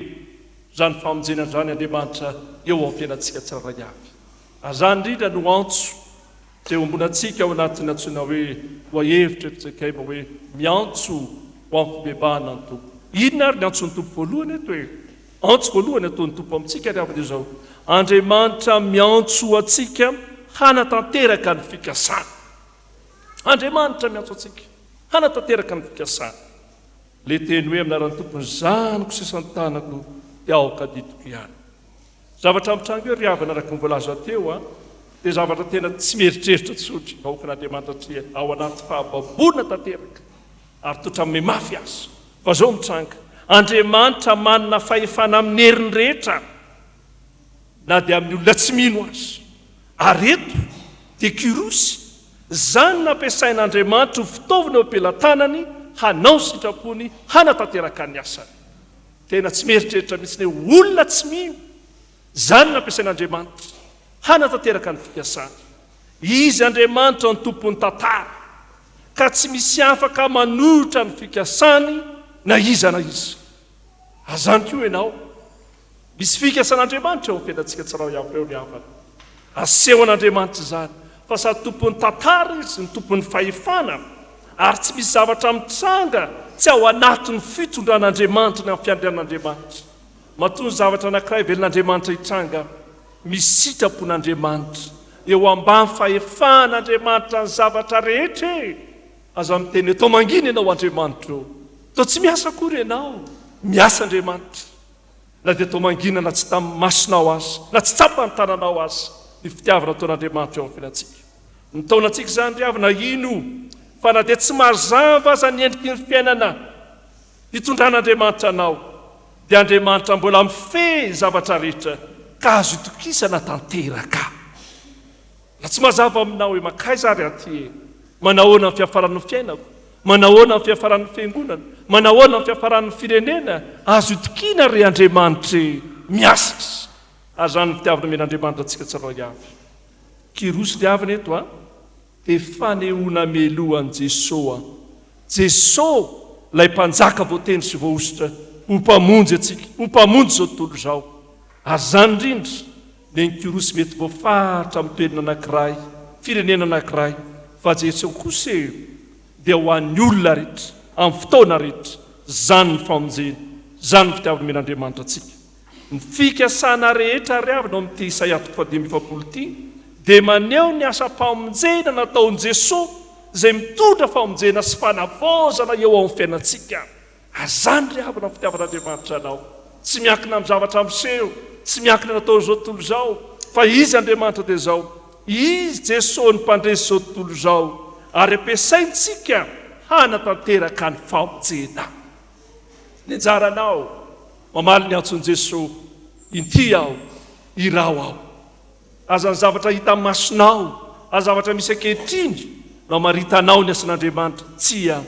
S7: zany famonjena zany Andriamanitra eo amin'ny fiainantsika tsirairay avy azany indrindra no antso zay ombonantsika ao anatin'ny antsoina hoe voahevitra FJKM hoe miantso ho amin'ny fibebahana ny tompo inona ary ny antson'ny tompo voalohany eto hoe antso voalohany ataon'ny tompo amintsika ry avy zao Andriamanitra miantso atsika hanatanteraka ny fikasana Andriamanitra miantso atsika hanatanteraka ny fikasana le teny hoe aminaran'ny tompony zanoko sesany tanako dia aoka ditiko ihany zavatra mitrango hoe ry avana araka nyvoalaza teo dia zavatra tena tsy mieritreritra tsotry vahoakan'Andriamanitra tria ao anaty fahababolina tanteraka ary totra amin'ny mafy azy fa zao mitranga Andriamanitra manana fahefana amin'ny heriny rehetra na dia amin'ny olona tsy mino azy ary eto dia kirosy zany nampiasain'Andriamanitra ho fitaovana eo ampelantanany hanao sitrapony hanatanteraka ny asany tena tsy mieritreritra mihitsy ny olona tsy mino zany nampiasain'Andriamanitra hanatanteraka ny fikasana izy Andriamanitra ny tompony tantara ka tsy misy afaka manolotra ny fikasany na iza na iza azany koa ianao misy fikasan'Andriamanitra eo amin'ny fiainantsika tsirao ihany eo ny havana asehon'Andriamanitra zany fa sady tompony tantara izy ny tompony fahefana ary tsy misy zavatra mitranga tsy ao anatin'ny fitondran'Andriamanitra ny amin'ny fiandrian'Andriamanitra maton'ny zavatra anankiray velon'Andriamanitra hitranga misy sitrapon'Andriamanitra eo ambany fahefan'Andriamanitra ny zavatra rehetra aza miteny atao mangina ianao Andriamanitra eo tao tsy miasa akory ianao miasa Andriamanitra na dia atao mangina na tsy tamin'ny masonao azy na tsy tsapany tananao azy ny fitiavana ataon'Andriamanitra eo amin'ny fiainantsika ny taonantsika zany ry avana ino fa na dia tsy mazava aza ny endriky ny fiainana hitondran'Andriamanitra anao dia Andriamanitra mbola mifehy zavatra rehetra ka azo itokisana tanteraka na tsy mazava aminao hoe makay zary aty manahoana amin'ny fiafaran'ny fiainako manahoana amin'ny fiafaran'ny fiangonana manahoana amin'ny fiafaran'ny firenena azo itokina ry Andriamanitra miasa azany fitiavana men'Andriamanitra antsika tsirairay avy kirosy ry avana eto dia fanehoana melohan'i Jesosy lay mpanjaka voatendry sy voaositra ho mpamonjy atsika ho mpamonjy zao tontolo zao ary zany indrindra ny kirosy mety voafaritra amin'ny toerana anankiray firenena anankiray fa Jesosy kosa dia ho an'ny olona rehetra amin'ny fotoana rehetra zany ny famonjena zany ny fitiavana men'Andriamanitra atsika ny fikasana rehetra ry avana amin'ity Isaia 7:7 ity dia maneho ny asa-pamonjena nataon'i Jesosy izay mitondra famonjena sy fanavaozana eo amin'ny fiainantsika azany ry avana amin'ny fitiavan'Andriamanitra anao tsy miankina amin'ny zavatra miseho tsy miankina natao zao tontolo zao fa izy Andriamanitra dia zao izy Jesosy ny mpandresy zao tontolo zao ary ampiasaintsika hanatanteraka ny famonjena ny anjaranao mamaly ny antson'i Jesosy inty aho irao aho aza ny zavatra hita masonao aza zavatra misy ankehitriny no maritanao ny asan'Andriamanitra tsia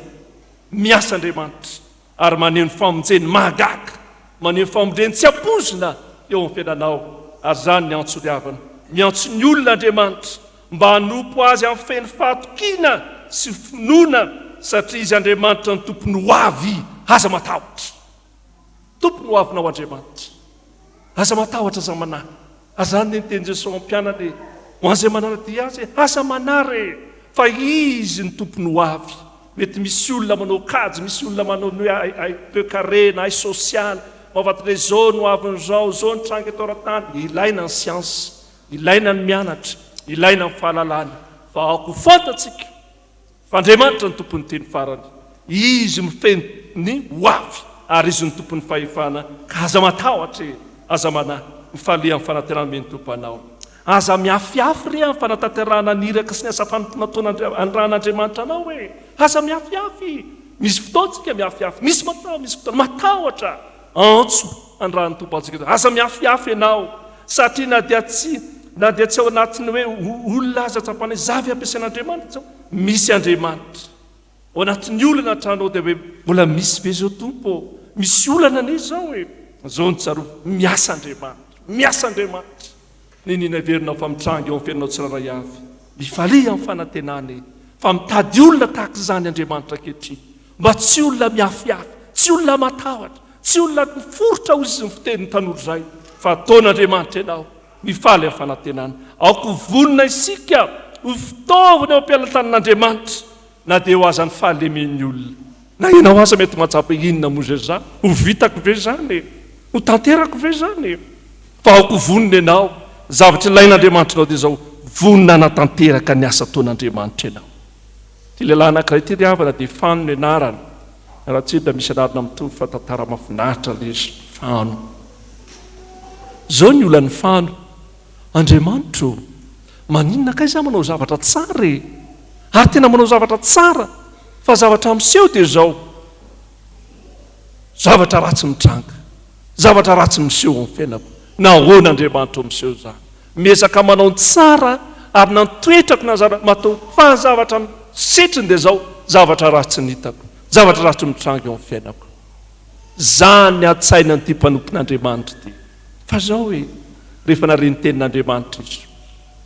S7: miasa Andriamanitra ary maneho ny famonjeny mahagaga maneho ny famonjeny tsy ampozina eo amin'ny fiainanao ary zany ny antso ry havana miantso ny olona Andriamanitra mba hanompo azy amin'ny feny fahatokiana sy finoana satria izy Andriamanitra ny tompony ho avy aza matahotra tompony ho avinao Andriamanitra aza matahotra aza manahy azany ny teny Jesosy amin'ny mpianany ho an'izay manaraty azy aza manary fa izy ny tompony ho avy mety misy olona manao kajy misy olona manao peu carré na social mavatry zao no aviny zao zao ny tranga toratany ilaina ny siansy ilaina ny mianatra ilaina ny fahalalana fa ako fantatsika fa Andriamanitra ny tompony teny farany. Izy mifeny hoavy ary izy ny tompony fahefana ka aza matahotra aza manahy mifalia amin'ny fanatenana meny tompanao. Aza miafiafy ry amin'ny fanatanterahana niraka sy ny asa fanontonataona an-drahan'Andriamanitra anao hoe aza miafiafy. Misy fotoantsika miafiafy, misy misy fotoana matahotra antso an-drahan'ny tompantsika. Aza miafiafy ianao satria na dia tsy ao anatiny hoe olona aza tsapana zavy ampiasain'Andriamanitra zao. Misy Andriamanitra ao anatin'ny olana tranao dia hoe mbola misy ve zao tompo, misy olana ne zao hoe zao ny tsaro miasa Andriamanitra. Ninina verinao fa mitrangy eo amin'ny fiainao tsiraray avy, mifalia amin'ny fanantenany fa mitady olona tahaka izany Andriamanitra ankehitriny, mba tsy olona miafiafy, tsy olona matahotra, tsy olona miforotra ho izy ny fitenin'ny tanora izay, fa ataon'Andriamanitra ianao mifaly amin'ny fanantenany. Aoko vonona isika ho fitaovana eo am-pialan-tanin'Andriamanitra na dia ho aza ny fahalemen'ny olona. Na ianao aza mety mahatsapa inona moa zay ho vitako ve zany, ho tanterako ve zany, fa aoko vonona ianao zavatra ilain'Andriamanitra ianao dia zao vonina natanteraka ny asa ataon'Andriamanitra ianao. Ty lehilahy anankiray ty ry havana dia Fano ny anarany. Raha tsy da misy anarana mitovy fa tantara mahafinaritra ilay izy Fano. Zao ny olan'ny Fano. Andriamanitra maninona kay za manao zavatra tsara ary tena manao zavatra tsara, fa zavatra miseho dia zao zavatra ratsy mitranga, zavatra ratsy miseho amin'ny fiainako. Nahoana Andriamanitra miseho zany? Miezaka manao ny tsara ary nantoetrako na matao fa zavatra sitriny dia zao zavatra ratsy nitako, zavatra ratsy mitranga eo amin'ny fiainako. Zany atsaina ny ty mpanompon'Andriamanitra ty. Fa zao hoe rehefa nareny tenin'Andriamanitra izy,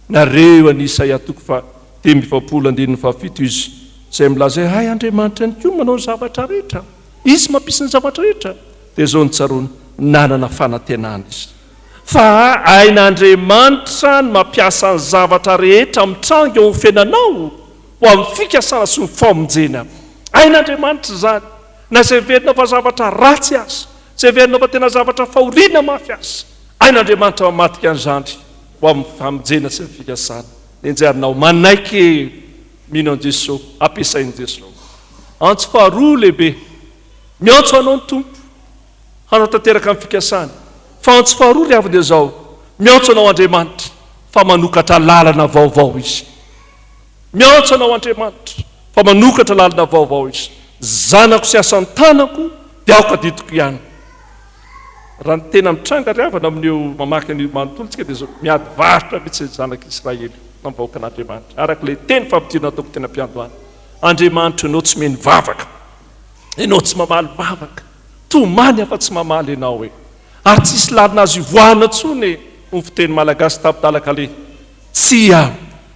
S7: nareo any Isaia toko fa 10:7 izy izay milazay hay Andriamanitra ny koa manao ny zavatra rehetra, izy mampisy ny zavatra rehetra, dia zao ny tsarony nanana fanantenana izy. Fa hain'Andriamanitra ny mampiasa ny zavatra rehetra mitranga eo amin'ny fiainanao ho amin'ny fikasana sy ny famonjena. Hain'Andriamanitra zany na izay verinao fa zavatra ratsy azy, izay verinao fa tena zavatra fahoriana mafy azy, hain'Andriamanitra mamatika an'izany ho amin'ny famonjena sy ny fikasana. Enjarinao manaiky mino an Jesosy, ampiasain'i Jesosy. Antso faharoa lehibe, miantso anao ny tompo hanao tanteraka amin'ny fikasana. Fa antso faharoa ry avy dia zao, miantso anao Andriamanitra fa manokatra lalana vaovao izy. Miantso anao Andriamanitra fa manokatra lalana vaovao izy. Zanako sy asan'ny tanako dia aoka ditiko ihany. Raha ny tena mitranga ry avana amin'io mamaky ny manontolontsika dia zao miady varotra mitsy zanak'Israely nambahoaka an'Andriamanitra. Arak'ilay teny fampidirana ataoko tena mpiandohana. Andriamanitra ianao tsy meny vavaka, ianao tsy mamaly vavaka, tomany afa tsy mamaly ianao hoe. Ary tsisy lalina azo ivoahana tsony ny fiteny malagasy tapidalaka le tsia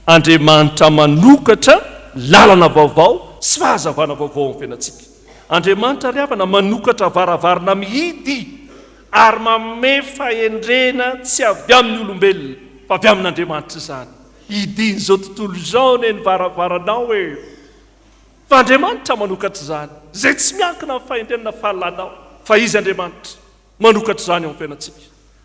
S7: Andriamanitra manokatra lalana vaovao sy fahazavana vaovao amin'ny fiainantsika. Andriamanitra ry havana manokatra varavarana mihidy ary manome fahendrena tsy avy amin'ny olombelona fa avy amin'Andriamanitra izany. Hidiny zao tontolo izao ny varavaranao hoe fa Andriamanitra manokatra izany, zay tsy miankina amin'ny fahendrenana fahalalao, fa izy Andriamanitra manokatra izany ao amin'ny fiainantsika.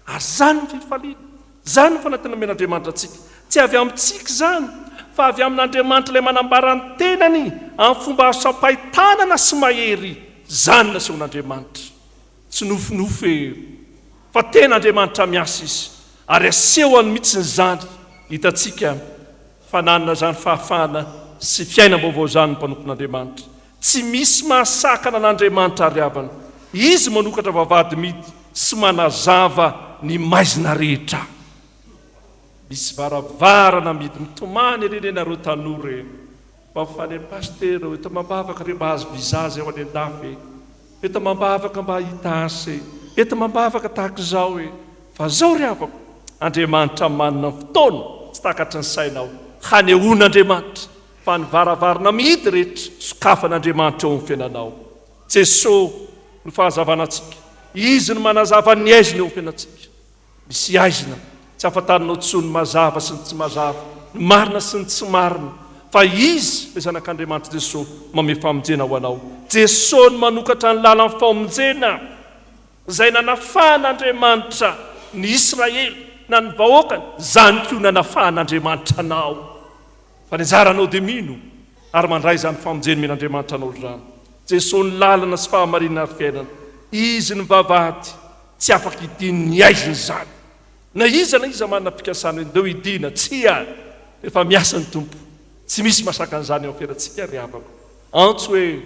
S7: Ary zany ny fifaliana, zany ny fanantenana men'Andriamanitra antsika. Tsy avy amintsika zany, fa avy amin'Andriamanitra ilay manambara ny tenany amin'ny fomba aso-pahitanana sy mahery. Zany nasehon'Andriamanitra, tsy nofinofy fa tena Andriamanitra miasa izy, ary asehoany mihitsy ny zany. Hitantsika fananana zany fahafahana sy fiainam-baovao zany ny mpanompon'Andriamanitra. Tsy misy mahasakana an'Andriamanitra ary havana. Izy manokatra vavady midy sy manazava ny maizina rehetra. Misy varavarana midy mitomany renenareo tanora mba fany pastera eto mambavaka re mba azo vizazy ao any an-dafy, eto mambavaka mba hita ase, eto mambavaka tahaka izao e. Fa zao ry havako, Andriamanitra manana fotoana tsy takatra ny sainao hanehoan'Andriamanitra fa ny varavarana mihidy rehetra sokafan'Andriamanitra eo amin'ny fiainanao. Jesosy ny fahazavanantsika, izy ny manazava ny aizina eo amin'ny fiainantsika. Misy aizina tsy afantarinao tsony mazava sy ny tsy mazava, ny marina sy ny tsy marina, fa izy le zanak'Andriamanitra Jesosy manome famonjena ho anao. Jesosy ny manokatra ny lalan'ny famonjena izay nanafahan'Andriamanitra ny Israely na ny vahoakany, zany koa nanafahan'Andriamanitra anao. Fa ny anjaranao dia mino? ary mandray izany famonjeny men'Andriamanitra anao izany. Jesosy ny lalana sy fahamarinana ary fiainana, izy ny vavahady tsy afaka idiny ny aiziny izany. Na iza manana fikasana ndeo idina tsy any efa miasa ny tompo, tsy misy masaka an'izany eo amin'ny fiainantsika ry havako. Antso hoe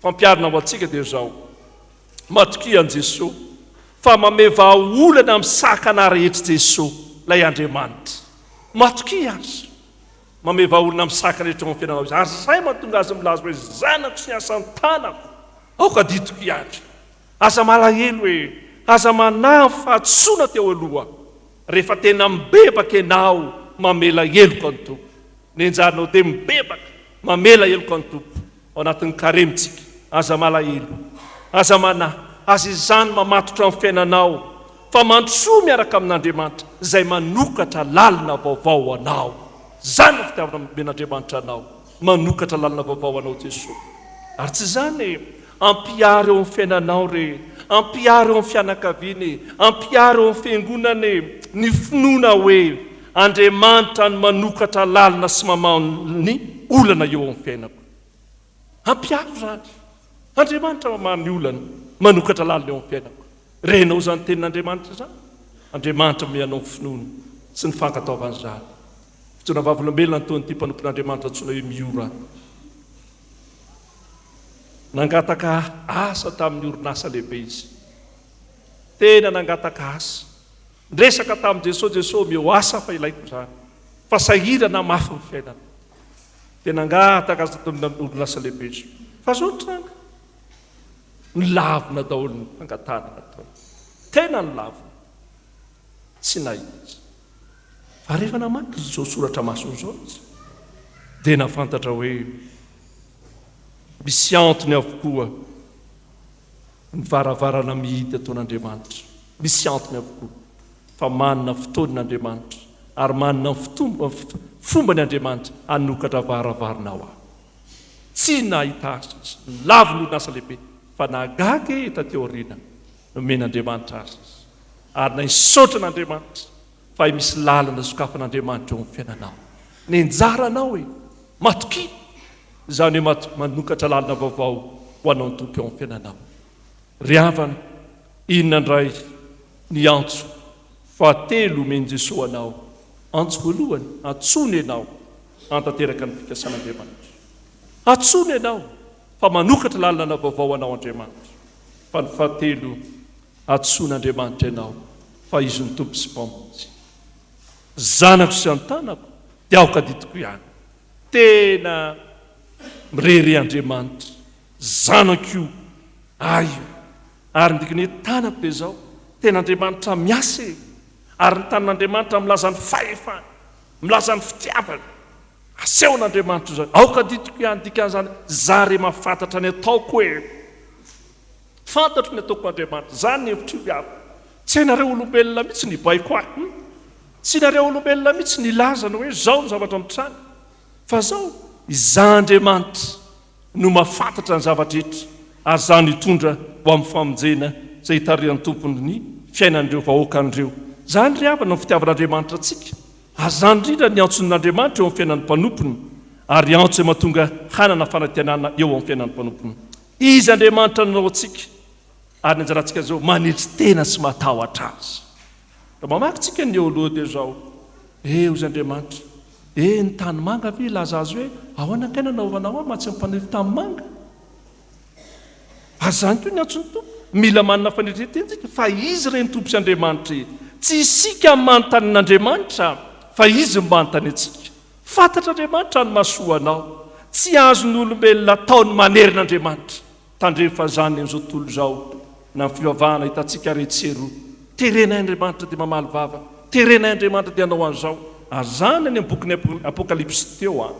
S7: fampiarina ho antsika dia zao, matokia an' Jesosy fa mameva olana amin'ny sakana rehetra Jesosy lay Andriamanitra. Matokia azy mameva olona amin'ny sakana rehetra amin'ny fiainanao izy, ary zay mahatonga azy milaza hoe zanako sy ny asan'ny tanako, aoka ditoko iandry. Aza malahelo hoe aza manahy fahatsoana teo aloha rehefa tena mibebaka ianao mamela heloka ny tompo. Nenjarinao dia mibebaka mamela heloka ny tompo ao anatin'ny karemitsika. Aza malahelo, aza manahy, aza izany mamatotra amin'ny fiainanao fa mandrosoa miaraka amin'Andriamanitra izay manokatra lalina vaovao anao. Zany no fitiavana men'Andriamanitra anao, manokatra lalina vaovao anao Jesosy. Ary tsy zany ampiary eo amin'ny fiainanao re, ampiary eo amin'ny fianakaviany, ampiary eo amin'ny fiangonany, ny finoana hoe Andriamanitra ny manokatra lalina sy mamany olana eo amin'ny fiainako. Ampiary zany, Andriamanitra mamany olana, manokatra lalina eo amin'ny fiainako. Renao zany tenin'Andriamanitra zany, Andriamanitra mianao finoana sy ny fankataovana zany. Fotoana Vavolombelona ny ty mpanompon'Andriamanitra antsoina hoe miora. Nangataka asa tamin'ny orinasa lehibe izy, tena nangataka asa, ndresaka tamin'i Jesosy meo asa fa ilaiko zany, fa sahirana mafy ny fiainana. Tena nangataka asa tamin'ny orinasa lehibe izy, fa zao tranga nilavina daholo ny fangatana natao, tena nilavina, tsy nahita izy. Fa rehefa namaky zao soratra masina zao izy dia nafantatra hoe misy antony avokoa ny varavarana mihidy ataon'Andriamanitra, misy antony avokoa fa manana fotoan'Andriamanitra ary manana fomba ny Andriamanitra hanokatra varavarana ao aho. Tsy nahita azy izy, laviny orinasa lehibe, fa nagagy tateo aoriana nomen'Andriamanitra azy izy, ary naisaotra n'Andriamanitra fa misy lalana sokafan'Andriamanitra eo amin'ny fiainanao. Nenjaranao hoe matokia izany hoe manokatra lalina vaovao ho anao ny tompo eo amin'ny fiainanao. Ry havana, inona indray ny antso fahatelo omeny Jesosy anao? Antso voalohany, antsony ianao hantanteraka ny fikasan'Andriamanitra. Antsony ianao fa manokatra lalina vaovao anao Andriamanitra. Fa ny fahatelo, antson'Andriamanitra ianao fa izy ny tompo sy mpamonjy. Zanako sy antanako dia aoka ditoko ihany. Tena mirery Andriamanitra, zanako io, aio. Ary ndikany hoe tanako dia zao, tena Andriamanitra miasa e. Ary ny tanan'Andriamanitra milaza ny fahefany, milaza ny fitiavana. Asehon'Andriamanitra zany, aoka ditoko ihany, dikan'izany zary mahafantatra ny ataoko hoe fantatro ny ataoko Andriamanitra, zany ny hevitra io avy. Tsy hainareo olombelona mihitsy ny baiko ahy, tsy nareo olombelona mihitsy ny lazana hoe zao ny zavatra mitrany, fa zao izandriamanitra no mahafantatra ny zavatra rehetra, ary zany hitondra ho amin'ny famonjena izay hitarihan'ny tompony ny fiainan'ireo vahoakan'ireo. Zany ry havana ny fitiavan'Andriamanitra antsika, ary zany indrindra ny antson'Andriamanitra eo amin'ny fiainan'ny mpanompony, ary antso izay mahatonga hanana fanantenana eo amin'ny fiainan'ny mpanompony. Izy Andriamanitra nanao antsika, ary ny anjarantsika zao manetry tena sy matahotra azy. Mamaky tsika ny eo aloha dia zao, ozy Andriamanitra, ny tany manga ve laza azy hoe ahoana kaina naovanao aho mahatsy ampanefy tamin'ny manga? Ary zany koa ny antsony tompo, mila manana fanetretentsika fa izy reny tompo sy Andriamanitra e. Tsy isika manontanian'Andriamanitra fa izy manontany antsika. Fantatra Andriamanitra ny mahasoa anao, tsy azony olombelona taony manerin'Andriamanitra. Tandrefa zany n'izao tontolo zao na fivavahana hitantsika rehetsiero, terenay Andriamanitra dia mamaly vava, terenay Andriamanitra dia hanao an'izao. Ary zany any bokyny apokalipsy teo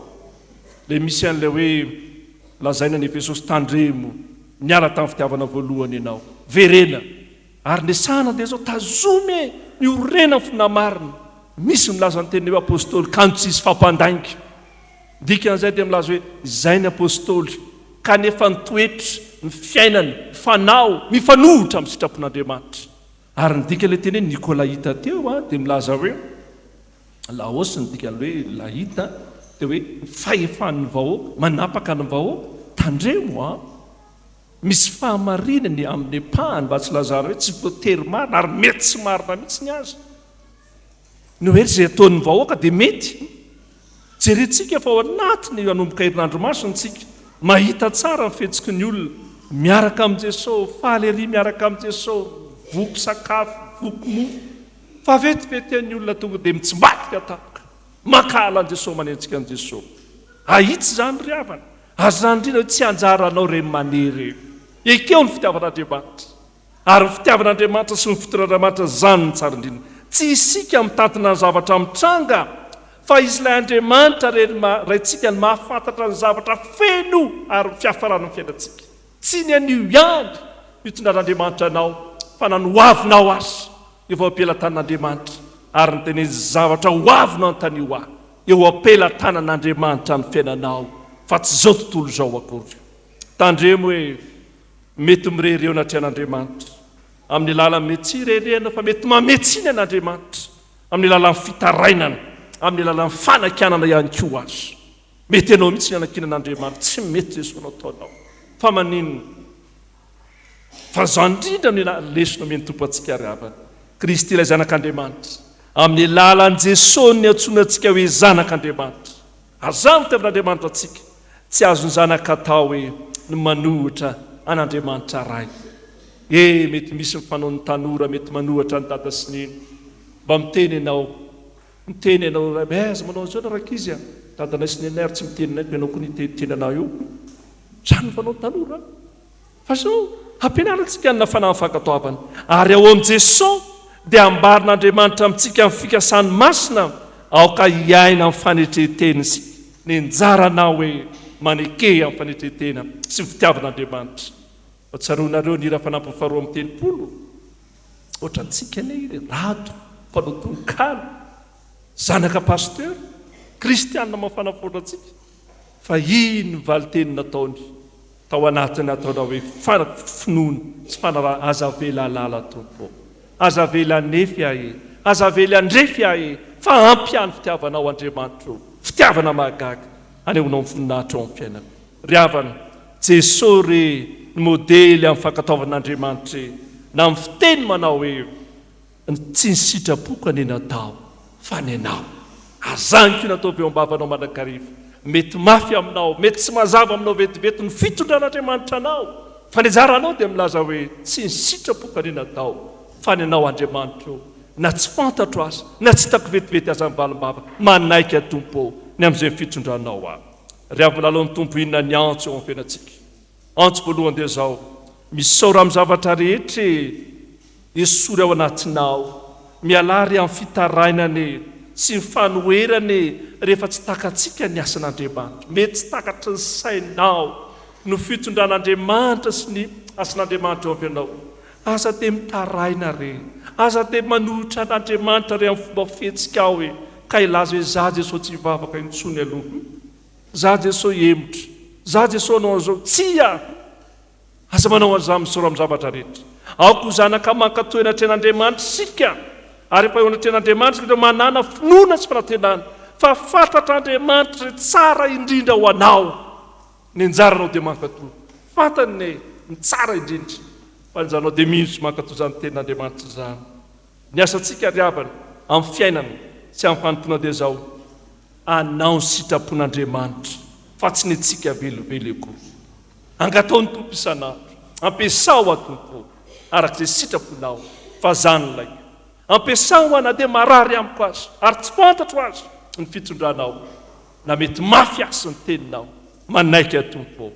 S7: le misy an'ilay hoe lazaina ny Efesosy tandremo niala tamin'ny fitiavana voalohany ianao, verena. Ary nesana dia zao tazomy ny orena finamarina, misy milaza ny teny hoe apôstôly kanto tsisy fampandainga. Dikan'izay dia milaza hoe izay ny apôstôly kanefa ny toetra, ny fiainany, fanao, mifanohitra amin'ny sitrapon'Andriamanitra. Ary ny dika le teny Nikolaita teo dia milaza hoe laosy ny dika hoe lahita dia hoe fahefan'ny vahoaka manapaka ny vahoaka tandremo a misy fahamarinany amin'ny pahany mba tsy lazara hoe tsy voatery marina ary mety tsy marina mihitsy ny azy ny hoe zay ataon'ny vahoaka dia mety jerentsika fa ao anatiny anomboka herin'andromasontsika mahita tsara ny fihetsiky ny olona miaraka amin'i Jesosy fahalery miaraka amin'i Jesosy voky sakafo voky mofo fa vetivety olona tonga dia mitsimbatika tapaka makahala an Jesosy manentsika an Jesosy ahitsy zany ry havana azy zany indrindra hoe tsy anjaranao re manery ekeo ny fitiavan'Andriamanitra ary ny fitiavan'Andriamanitra sy ny fotoan'Andriamanitra zany ny tsara indrindra tsy isika mitantina ny zavatra mitranga fa izy ilay Andriamanitra raintsika ny mahafantatra ny zavatra feno ary fiafarana ny fiainantsika tsy ny anio ihany mitondran'Andriamanitra anao fa nanoavinao azy eo ampelantanan'Andriamanitra ary ny teneny zavatra hoavinao an-tanio ahy eo ampelantanan'Andriamanitra ny fiainanao fa tsy zao tontolo zao akory tandremo hoe mety mirereo natrean'Andriamanitra amin'ny lalany mety tsy rerena fa mety mametsiny an'Andriamanitra amin'ny lalany fitarainana amin'ny lalany fanakanana ihany koa azy mety ianao mihitsy ny anakinan'Andriamanitra tsy mety Jesosy anao taonao fa maninona fa zany indrindra ny lesona meny tompo antsika ry havana Kristy ilay zanak'Andriamanitra amin'ny lalan'i Jesosy ny antsoina antsika hoe zanak'Andriamanitra azany fitiavan'Andriamanitra antsika tsy azony zanaka atao hoe ny manohitra an'Andriamanitra ray mety misy mifanao ny tanora mety manohatra ny dada sy nino mba miteny ianao aza manao an'izao naraka izy a dadanay sy nenay ary tsy miteninay ko ianao koa nitenitenanao io zany mifanao ny tanora fa zao ampianarantsika ny nafanany fankatoavana ary ao amin'i Jesosy dia ambarin'Andriamanitra amintsika amin'ny fikasany masina aoka hiaina amin'ny fanetreteny sy ny njaranao hoe maneke amin'ny fanetretena sy ny fitiavan'Andriamanitra tsaroanareo ny hira fanampiny faharoa amin'ny telopolo ohatra antsika ny rado mpanao zanaka pasteur kristianina mafanafotra antsika fa ino ny valiteny nataony tao anatiny ataonao hoe finoana sy fanaraha azavela lala tompo azavela nefy ahe azavela andrefy ahe fa ampiany fitiavanao Andriamanitra fitiavana mahagaga aneonao ny voninahitra ao amin'ny fiainana ry havana Jesosy re ny modely amin'ny fankataovan'Andriamanitra na amin'ny fiteny manao hoe tsy ny sitrapoko any natao fa ny anao azany ko natao be ambavanao manakarivo mety mafy aminao mety tsy mazava aminao vetivety ny fitondran'Andriamanitra anao fa ny jaranao dia milaza hoe tsy ny sitrapoko any natao fa ny anao Andriamanitra na tsy fantatro azy na tsy hitako vetivety azy amin'ny valimbava manaiky atompo ny amin'izay fitondranao ahy ry avy milalao ny tompo inona ny antso eo amin'ny fiainantsika antso voalohany dia zao misaora amin'ny zavatra rehetra esory ao anatinao mialary amin'ny fitarainany sy ny fanoherany rehefa tsy takatsika ny asan'Andriamanitra mety tsy takatra ny sainao no fitondran'Andriamanitra sy ny asan'Andriamanitra eo amin'ny fiainao aza te mitaraina re aza te manohitra an'Andriamanitra re amin'ny fomba fihetsika ao hoe ka ilaza hoe za Jesosy tsy hivavaka intsony aloha za Jesosy emotra za Jesosy anao an'izao tsia aza manao an'izany misaora amin'ny zavatra rehetra aoko zanaka mankatoena tren'Andriamanitra sika ary efa eo anatren'Andriamanitra dia manana finoana sy fanantenana fa fantatra Andriamanitra tsara indrindra ho anao ny anjaranao dia mankatoa fantany ny tsara indrindra fa nyjanao dia mihitsy mankatoa zany tenin'Andriamanitra zany ny asantsika ry havana amin'ny fiainana sy amin'ny fanontona dia zao anao ny sitrapon'Andriamanitra fa tsy ny antsika velively akory angataony tompo isanandro ampiasao atompo arak'izay sitraponao fa zany lay ampiasao ana dia marary amiko azy ary tsy fantatro azy ny fitondranao na mety mafy asy ny teninao manaiky atompo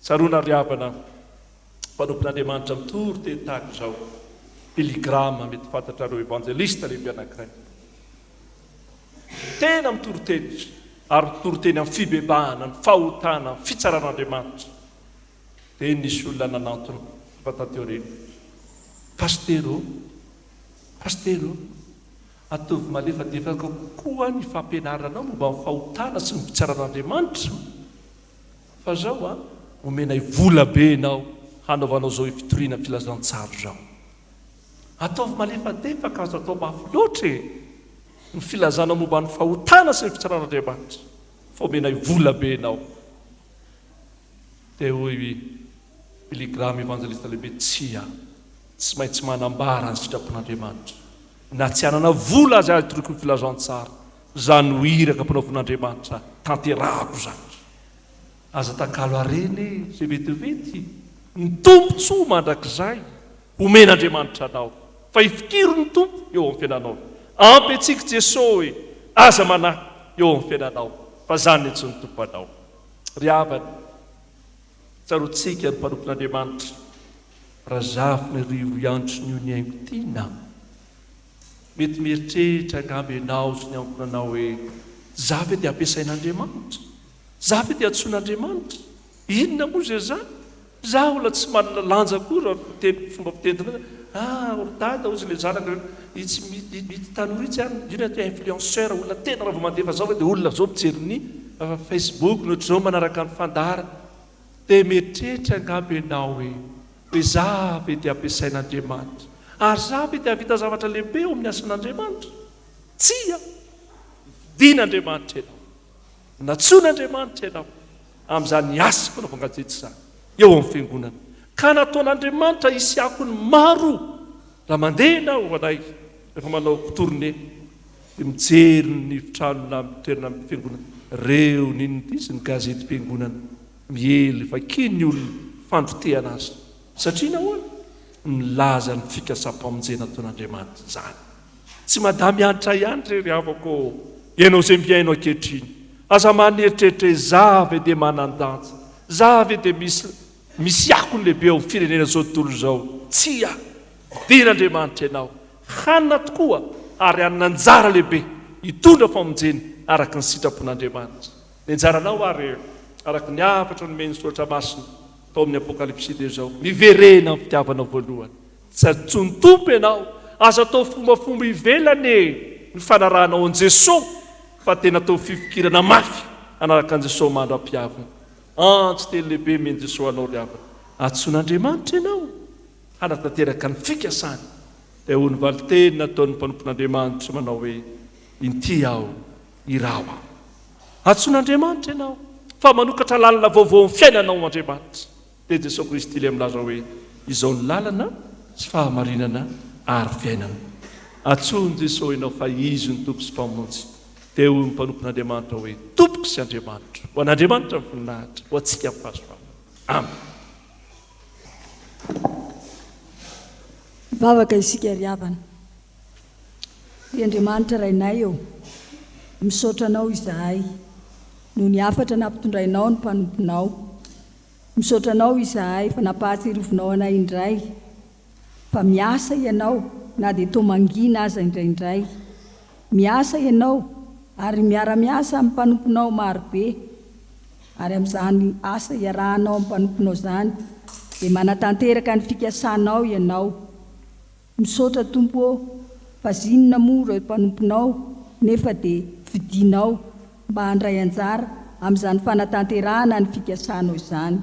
S7: tsaroana ry havana mpanompon'Andriamanitra mitory teny tahaka izao piligrama mety fantatrareo evangelista lehibe anankiray tena mitory teny izy ary mitory teny amin'ny fibebahana ny fahotana ny fitsaran'Andriamanitra dia nisy olona nanantona fa tateo reny pastero atovy malefa defaka kokoa ny fampianaranao momba ny fahotana sy ny fitsaran'Andriamanitra fa zao omenay vola be ianao hanaovanao zao fitoriana filazantsara zao ataovy malefa defaka azo atao mafy loatra ny filazana momba ny fahotana sy ny fitsaran'Andriamanitra fa omena vola be enao. Dia hoy Piligramy evangelista lehibe Tsiahy tsy maintsy manambara ny sitrapon'Andriamanitra na tsy anana vola azy azy toroko ny filazantsara zany ho iraka mpanaovon'Andriamanitra tanterahako zany. Aza takalo areny zay vetivety ny tompontsoa mandrakizay omen'Andriamanitra anao fa ifikiro ny tompo eo amin'ny fiainanao. Ampy antsika Jesosy hoe aza manahy eo amin'ny fiainanao fa zany tsy ny tompo anao. Ry havana, tsarotsika ny mpanompon'Andriamanitra RAHARAHAM-PIANGONANA Hanitriniony Haingo Tiana. Mety mieritreritra angambe ianao sy ny ankonanao hoe za ve dia ampiasain'Andriamanitra, za ve dia antsoin'Andriamanitra, inona moa zay zany? Za olona tsy manana lanja koa fomba fitendrina ordada ozy le zanaka itsy mity tanora itsy any indrindra te influenceur olona tena raha vao mandefa zao dia olona zao mijery ny Facebook nohatr'izao manaraka ny fandaharana. Dia mieritreritra angambe ianao hoe za ve dia ampiasain'Andriamanitra ary za ve dia vita zavatra lehibe eo amin'ny asan'Andriamanitra? Tsia, vidian'Andriamanitra ianao, natsoin'Andriamanitra ianao amin'izany asa fanaovana gazety izany eo amin'ny fiangonana. Ka nataon'Andriamanitra isiako ny maro raha mandeha ianao anay rehefa manao tourné dia mijery ny fitranona toerana amin'ny fiangonana reo ninona sy ny gazety mpiangonana miely fa kiny olona fandrotehana azy satria nahoana milaza ny fikasam-pamonjena ataon'Andriamanitra zany. Tsy madamy anitra ihany ry havako ianao izay miainao ankehitriny, aza maneritreritra za ve dia manan-danja, za ve dia misy akony lehibe ao firenena zao tontolo zao. Tsia, vidian'Andriamanitra ianao, hanina tokoa ary hanina anjara lehibe hitondra famonjena araka ny sitrapon'Andriamanitra. Ny anjaranao ary araka ny hafatra nomeny Soratra Masina tao amin'ny apokalipsy dia zao miverena amin'ny fitiavana voalohany. Tsy atsony tompo ianao, aza atao fombafomba ivelany ny fanarahanao an Jesosy fa tena atao fifikirana mafy anaraka an Jesosy mandram-piavana. Tsy teny lehibe meny Jesosy anao ry havana, antson'Andriamanitra ianao hanatanteraka ny fikasany. Dia ho ny valiteny nataon'ny mpanompon'Andriamanitra manao hoe inty aho irawa. Antson'Andriamanitra ianao fa manokatra lalana vaovao amin'ny fiainanao Andriamanitra. Dia Jesosy Kristy ilay milaza hoe izao ny lalana sy fahamarinana ary fiainana. Antsony Jesosy ianao fa izy ny tompo sy mpamonjy. Dia ho ny mpanompon'Andriamanitra hoe tompoko sy Andriamanitra, ho an'Andriamanitra ny voninahitra, ho antsika amin'ny fahasoavana. Amen.
S1: Vavaka isika ry havana, ry Andriamanitra rainay eo, misaotra anao izahay noho ny hafatra nampitondrainao ny mpanomponao. Misaotra anao izahay fa napahatsirovinao anay indray, fa miasa ianao na dia toa mangina aza indraindray. Miasa ianao ary miara-miasa amin'ny mpanomponao marobe, ary amin'izany asa iarahanao amin'ny mpanomponao zany dia manatanteraka ny fikasanao ianao. Misaotra Tompo fa zinona moa ireo mpanomponao nefa dia vidinao mba handray anjara amin'izany fanatanterahana ny fikasanao izany.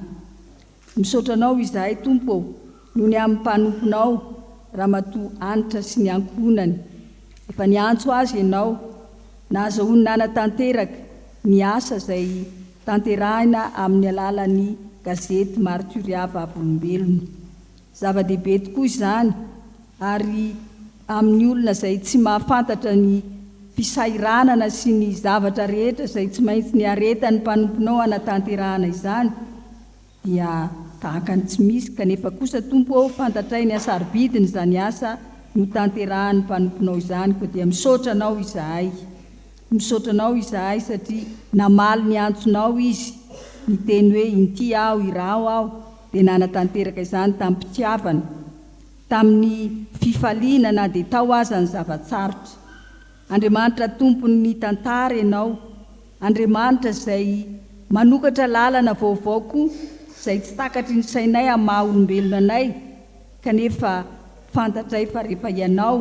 S1: Misaotra anao izahay Tompo noho ny amin'ny mpanomponao Ramatoa Hanitra sy ny ankonany, efa niantso azy ianao nahazoany nanatanteraka ny asa izay tanterahina amin'ny alalan'ny gazety Marturia Vavolombelona. Zava-dehibe tokoa izany ary amin'ny olona izay tsy mahafantatra ny fisairanana sy ny zavatra rehetra izay tsy maintsy ny aretany mpanomponao anatanterahana izany dia tahaka ny tsy misy, kanefa kosa Tompo fantatray ny asarobidiny izany asa no tanterahany mpanomponao izany. Koa dia misaotra anao izahay, misaotra anao izahay satria namaly ny antsonao izy, ny teny hoe inty aho irao aho, dia nanatanteraka izany tamin'ny mpitiavana, tamin'ny fifaliana na dia tao aza ny zavatsarotra. Andriamanitra tompony tantara ianao, Andriamanitra izay manokatra lalana vaovao koa izay tsy takatry ny sainay amin'ny maha olombelona anay, kanefa fantatray fa rehefa ianao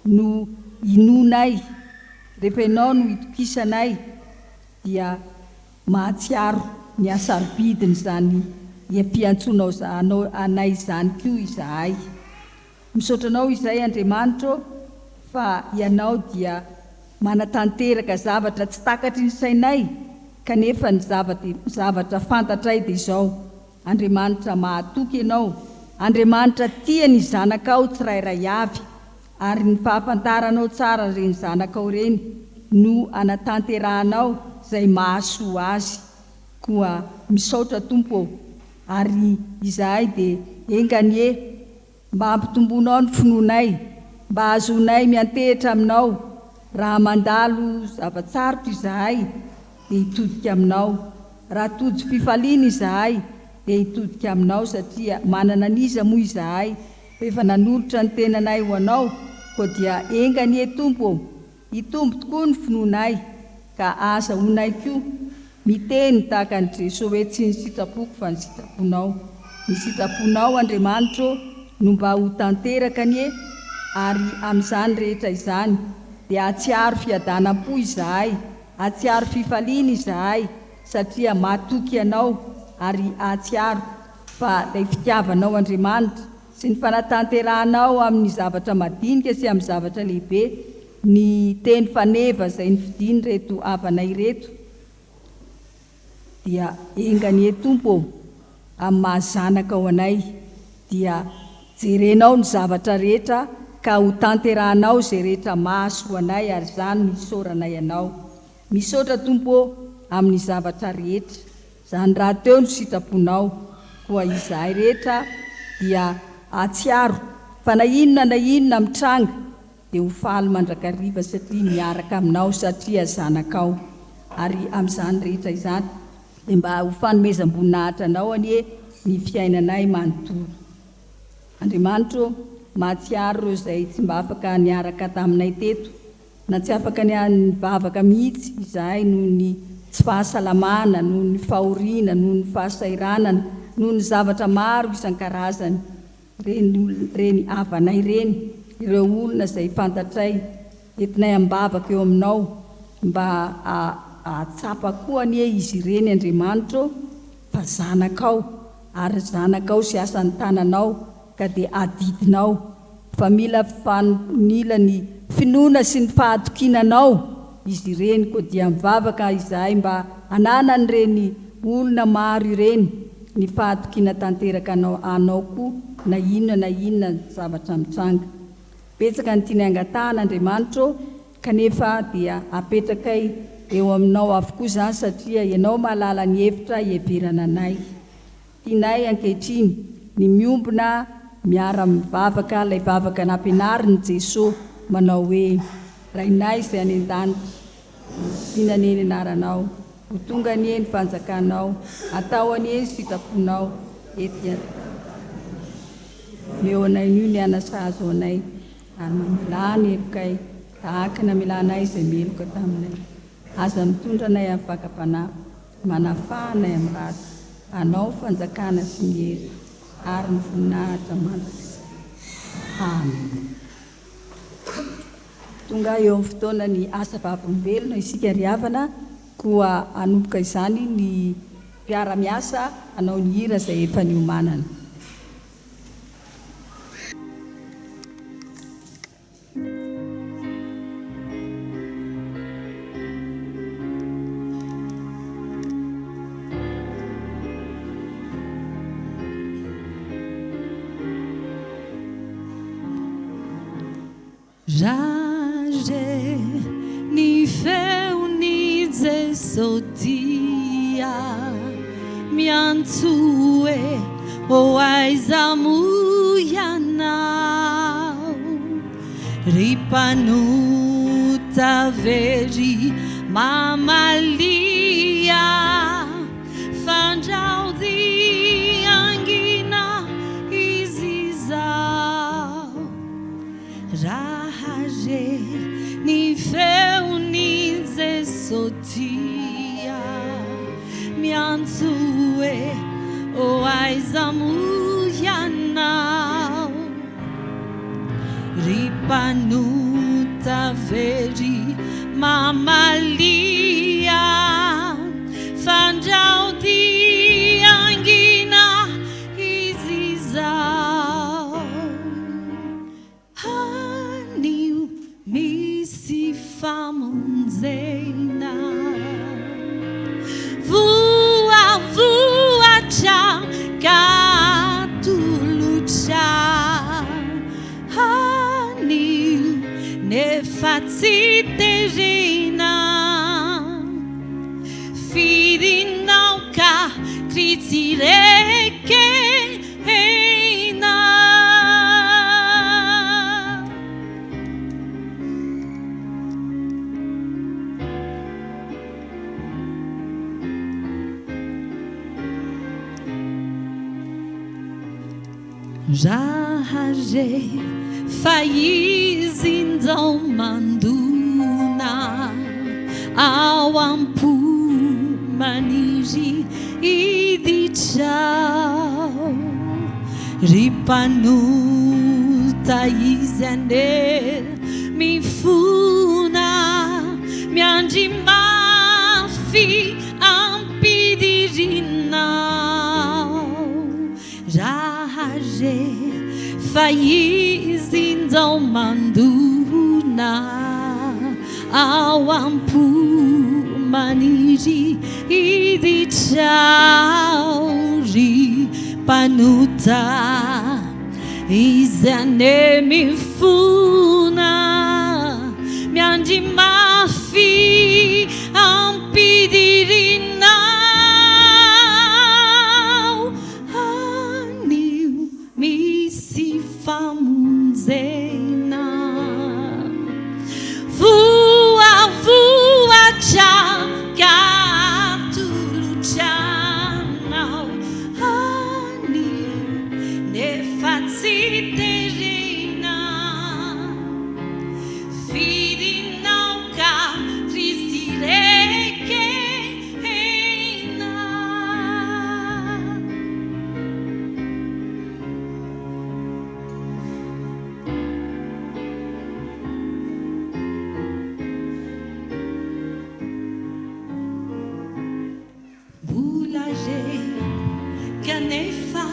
S1: no inonay, rehefa ianao no itokisanay dia mahatsiaro ny asarobidiny izany fiantsonao anay izany koa izahay. Misaotra anao izay Andriamanitra fa ianao dia manatanteraka zavatra tsy takatry ny sainay kanefa ny zavatra fantatray dia izao: Andriamanitra mahatoky ianao, Andriamanitra tia ny zanakao tsirairay avy, ary ny fahafantaranao tsara reny zanakao reny no anatanterahanao izay mahasoa azy. Koa misaotra Tompo, ary izahay dia enganie mba hampitomboanao ny finoanay, mba azonay miantehitra aminao. Raha mandalo zavatsarotra izahay dia hitodika aminao, raha tojo fifaliana izahay dia hitodika aminao, satria manana niza moa izahay efa nanolotra ny tenanay ho anao. Koa dia enganie Tompo, hitombo tokoa ny finoanay, ka aza honay koa miteny tahaka ny Jesosy hoe tsy ny sitrapoko fa ny sitraponao. Ny sitraponao Andriamanitra no mba ho tanteraka anie, ary amin'izany rehetra izany dia atsiaro fiadanam-po izahay, atsiaro fifaliana izahay, satria matoky ianao, ary atsiaro fa ilay fitiavanao Andriamanitra sy ny fanatanterahanao amin'ny zavatra madinika sy amin'ny zavatra lehibe, ny teny faneva izay ny fidiny reto havanay reto, dia enganie Tompo amin'ny mahazanaka ao anay. Dia jerenao ny zavatra rehetra ka ho tanterahanao izay rehetra mahasoa anay, ary izany misaoranay ianao. Misaotra Tompo amin'ny zavatra rehetra, izany raha teo ny sitraponao. Koa izahay rehetra dia atsiaro fa na inona mitranga dia ho faly mandrakariva, satria miaraka aminao, satria zanakao. Ary amin'izany rehetra izany dia mba ho fanomezam-boninahitra anao anie ny fiainanay manontolo. Andriamanitra, mahatsiaro ireo izay tsy mba afaka niaraka taminay teto, na tsy afaka nivavaka mihitsy izahay noho ny tsy fahasalamana, noho ny fahoriana, noho ny fahasairanana, noho ny zavatra maro isan-karazany. Reny havanay reny, ireo olona izay fantatray entinay ambavaka eo aminao, mba atsapa koa anie izy ireny Andriamanitra, fa zanakao, ary zanakao sy asan'ny tananao, ka dia adidinao. Fa mila ny finoana sy ny fahatokinanao izy ireny. Koa dia mivavaka izahay mba ananany reny olona maro ireny ny fahatokiana tanteraka anao koa, na inona zavatra mitranga. Betsaka ny tiany angatahana Andriamanitra, kanefa dia apetrakay eo aminao avokoa izany, satria ianao mahalala ny hevitra hieverana anay. Tianay ankehitriny ny miombona miara-mivavaka, ilay vavaka nampianariny Jesosy manao hoe: Rainay izay any an-danitra, sinane ny anaranao, ho tonga anie ny fanjakanao, atao anie ny sitraponao, etya meo anay io ny anasazo anay, ary mamilany hevokay tahaka namilanay izay meloka taminay. Aza mitondra anay amin'ny fakapanahy, manafahanay amin'ny ratsy, anao fanjakana sy ny hery, ary ny voninahitra mandrakizay. Amen. Tonga eo amin'ny fotoana ny Asa Vavolombelona isika ry havana, koa anomboka izany ny mpiara-miasa anao ny hira izay efa niomanana.
S8: Raje ni feuni zesotia miantsue o aizamuyanau ripanuta veri mamalia fanjaudi angina izizau rahaje ni feuni zesotia miantsue o aizamuyanau ripanuta veri mamalia fanjaudi angina izizau haniu misi famo terena Firinao ka kritsireke heina Rahaje faizindao manduna ao ampo maniry iditrao ripanota izy ander mifona miandry mafy ampidirinao rahaje faizindao manduna ao ampo maniry iditrao ripanota izy ane mifona miandry mafy ampidirinao anio misy famonjena voavoatra gatolotranao anio nefa tsy terena firinao ka tristireke heina Boulanger kanefa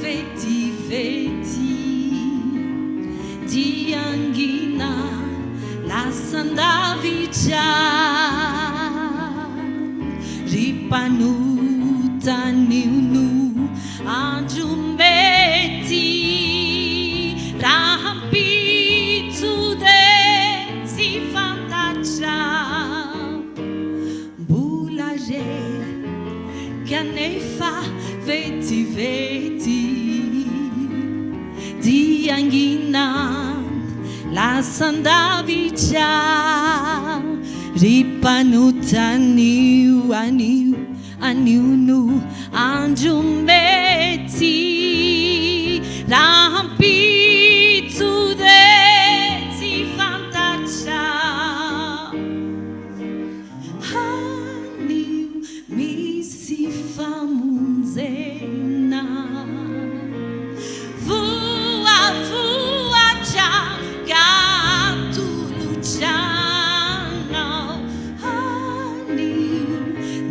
S8: vetivety diangina lasandavitra ripanotaniunu andro mety rahampitode tsy fantatra Boulanger kanefa vetivety diangina lasandavitra ripanotaniu aniunu andro mety rahampitode tsy fantatra anio misy famonjena voavoatra gatolotranao anio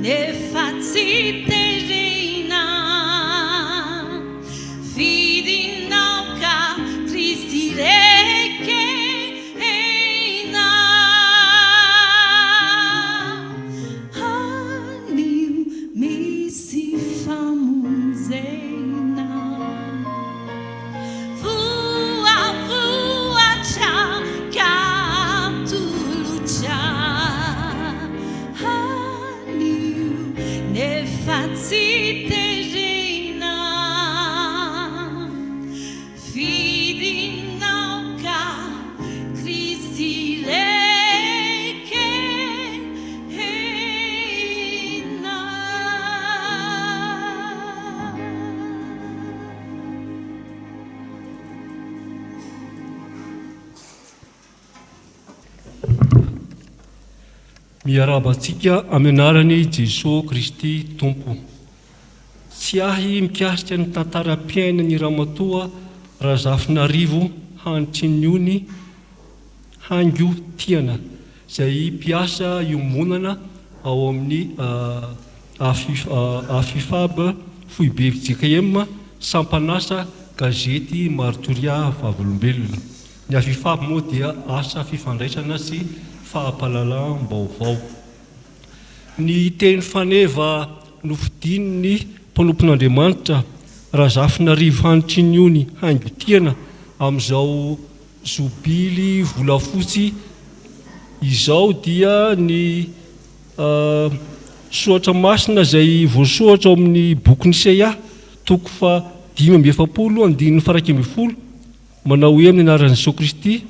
S8: nefa tsy terena firinao ka tristireke heina anio misy famonjena voavoatra gatolotranao nefa tsy terena firinao ka tristireke heina
S7: miarabantsika amin'ny anarany Jesosy Kristy Tompo. Tsiahy mikasika ny tantaram-piainany Ramatoa RAHARAHAM-PIANGONANA Hanitriniony Haingo Tiana izay mpiasa iomonana ao amin'ny FIFAB Foibe FJKM Sampanasa Gazety Marturia Vavolombelona. Ny FIFAB moa dia asa fifandraisana sy fahapalalam-baovao. Ny teny faneva nofidininy Mpandraharaha RAHARAHAM-PIANGONANA Hanitriniony Haingo Tiana amin'izao Jobily volafotsy izao dia ny Soratra Masina izay voasoratra ao amin'ny boky Niseia toko fa 5:7 manao hoe amin'ny anaran'i Jesosy Kristy,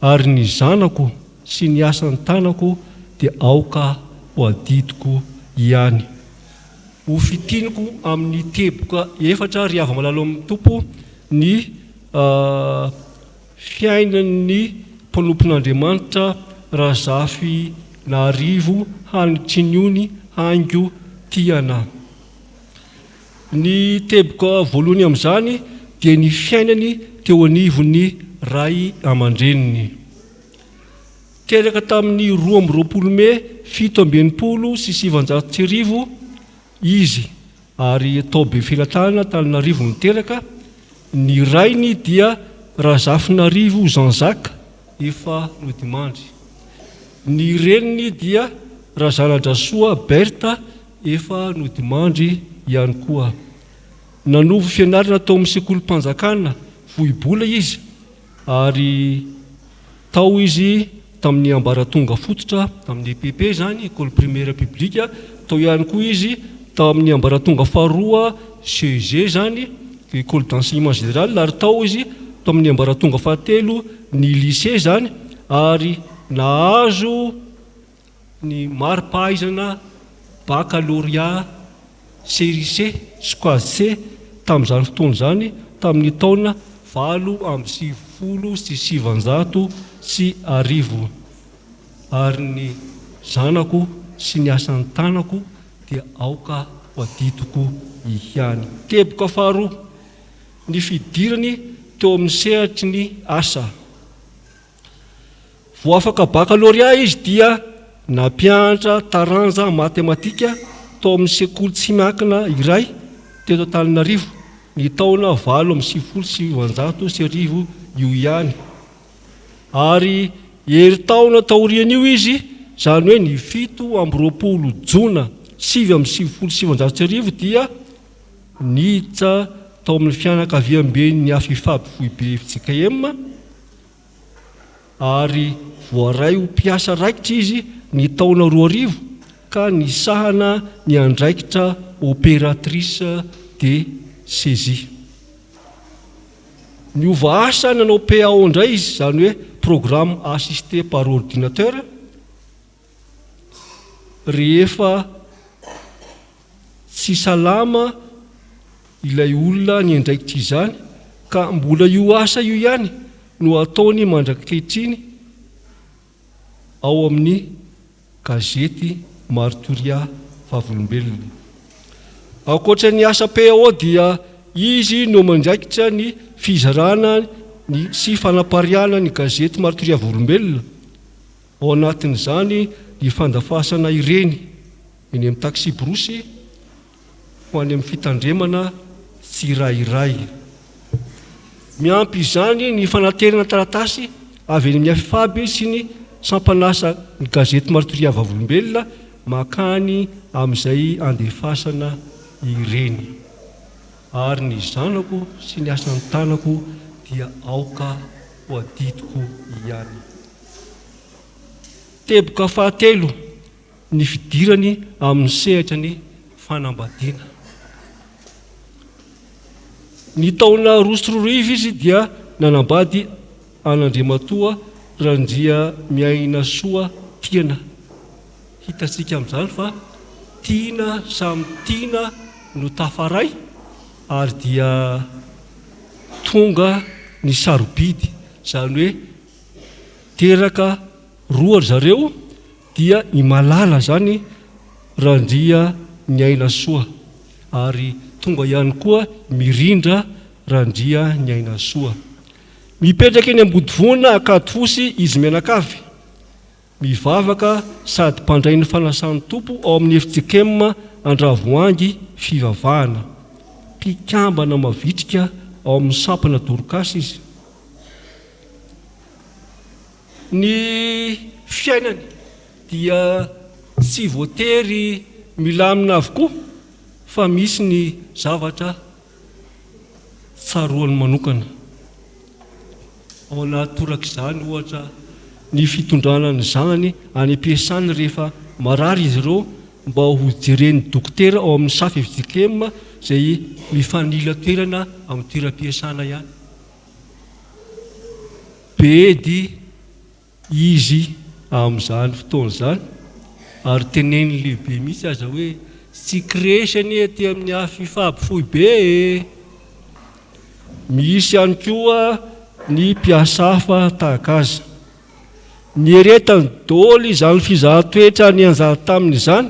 S7: ary ny zanako sy ny asan'ny tanako dia aoka ho adidiko ihany. Ho fitiniko amin'ny teboka 4 ry ava malalo amin'ny tompo ny fiainan'ny Mpanompon'Andriamanitra RAHARAHAM-PIANGONANA Hanitriniony Haingo Tiana. Ny teboka voalohany amin'izany dia ny fiainany teo anivon'ny ray aman-dreniny. Teraka tamin'ny 12 Mey 1790 izy, ary tao be filatana Antananarivo niteraka. Ny rainy dia RAHAZAFINARIVO Jean-Jacques efa nodimandry. Ny reniny dia Razanadrasoa Berta efa nodimandry ihany koa. Nanovo fianarana tao amin'ny sekolim-panjakana Foibe izy, ary tao izy tamin'ny ambaratonga fototra tamin'ny EPP zany, école primaire publique. Tao ihany koa izy tao amin'ny ambaratonga faharoa CG zany, école d'enseignement général, ary tao izy tao amin'ny ambaratonga fahatelo ny lycée zany, ary nahazo ny mari-pahaizana baccalauréat série C C tamin'izany fotoana zany, tamin'ny taona 1970. Ary ny zanako sy ny asan'ny tanako dia aoka ho adidiko ihany. Teboka faharoa, ny fidirany teo amin'ny sehatry ny asa. Vao afaka baccalauréat izy dia nampianatra taranja matematika tao amin'ny sekoly tsy miankina iray teto Antananarivo, ny taona 1970 io ihany. Ary eri taona taorian'io izy, zany hoe ny 7 Jona 1970 dia niditra tao amin'ny fianakaviam-ben'ny AFIFAB Foibe FJKM, ary voaray ho mpiasa raikitra izy ny taona 2000 ka nisahana ny andraikitra opératrice de saisie. Niova asa nanao PAO indray izy, zany hoe programme assisté par ordinateur. Rehefa tsy salama ilay olona ny andraikitra izany, ka mbola io asa io ihany no ataony mandrakikehitriny ao amin'ny Gazety Marturia Vavolombelona. Ankoatra ny asa PAO dia izy no mandraikitra ny fizarana sy fanapariana ny Gazety Marturia Vavolombelona. Ao anatin'izany ny fandafasana ireny eny amin'ny taxi brosy ho any amin'ny fitandremana tsirairay. Miampy izany ny fanaterana taratasy avy eny amin'ny FIFAB sy ny sampanasa ny Gazety Marturia Vavolombelona makany amin'izay andefasana ireny. Ary ny zanako sy ny asan'ny tanako dia aoka ho adidiko ihany. Teboka fahatelo, ny fidirany amin'ny sehatra ny fanambadiana. Ny taona 2024 izy dia nanambady an'Andriamatoa Randriamiaina Tiana. Hitantsika amin'izany fa tiana samy tiana no tafaray, ary dia tonga ny sarobidy, zany hoe teraka roa zareo dia ny malala zany Randriamiaina, ary tonga ihany koa mirindra Randriamiaina. Mipetraka eny ambodivona akady fosy izy mianakavy, mivavaka sady mpandray ny fanasan'ny tompo ao amin'ny FJKM Fivavana, mpikambana mavitrika ao amin'ny sampana dorokasy izy. Ny fiainany dia tsy voatery milamina avokoa, fa misy ny zavatra tsaroany manokana. Ao anaty torak'izany ohatra
S9: ny fitondrana ny zanany any ampiasany rehefa marary izy ireo mba ho jereny dokotera ao amin'ny safy FJKM izay mifanila toerana amin'ny toeram-piasana ihany. Bedy izy amin'izany fotoana izany ary teneny lehibe mihitsy aza hoe tsy kresany aty amin'ny FIFAB Foibe. Misy ihany koa ny mpiasa hafa tahaka azy. Ny eretany dôly izany fizahan-toetra ny anjara tamin'izany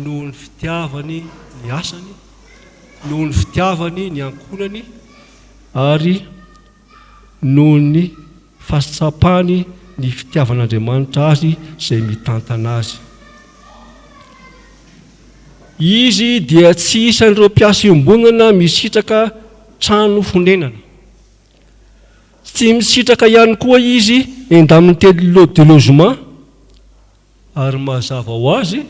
S9: noho ny fitiavany ny asany, noho ny fitiavany ny ankonany ary noho ny fahatsapany ny fitiavan'Andriamanitra azy izay mitantana azy. Izy dia tsy isan'ireo mpiasa iombonana misitraka trano fonenana. Tsy misitraka ihany koa izy endamin'ny telo de logement ary mazava ho azy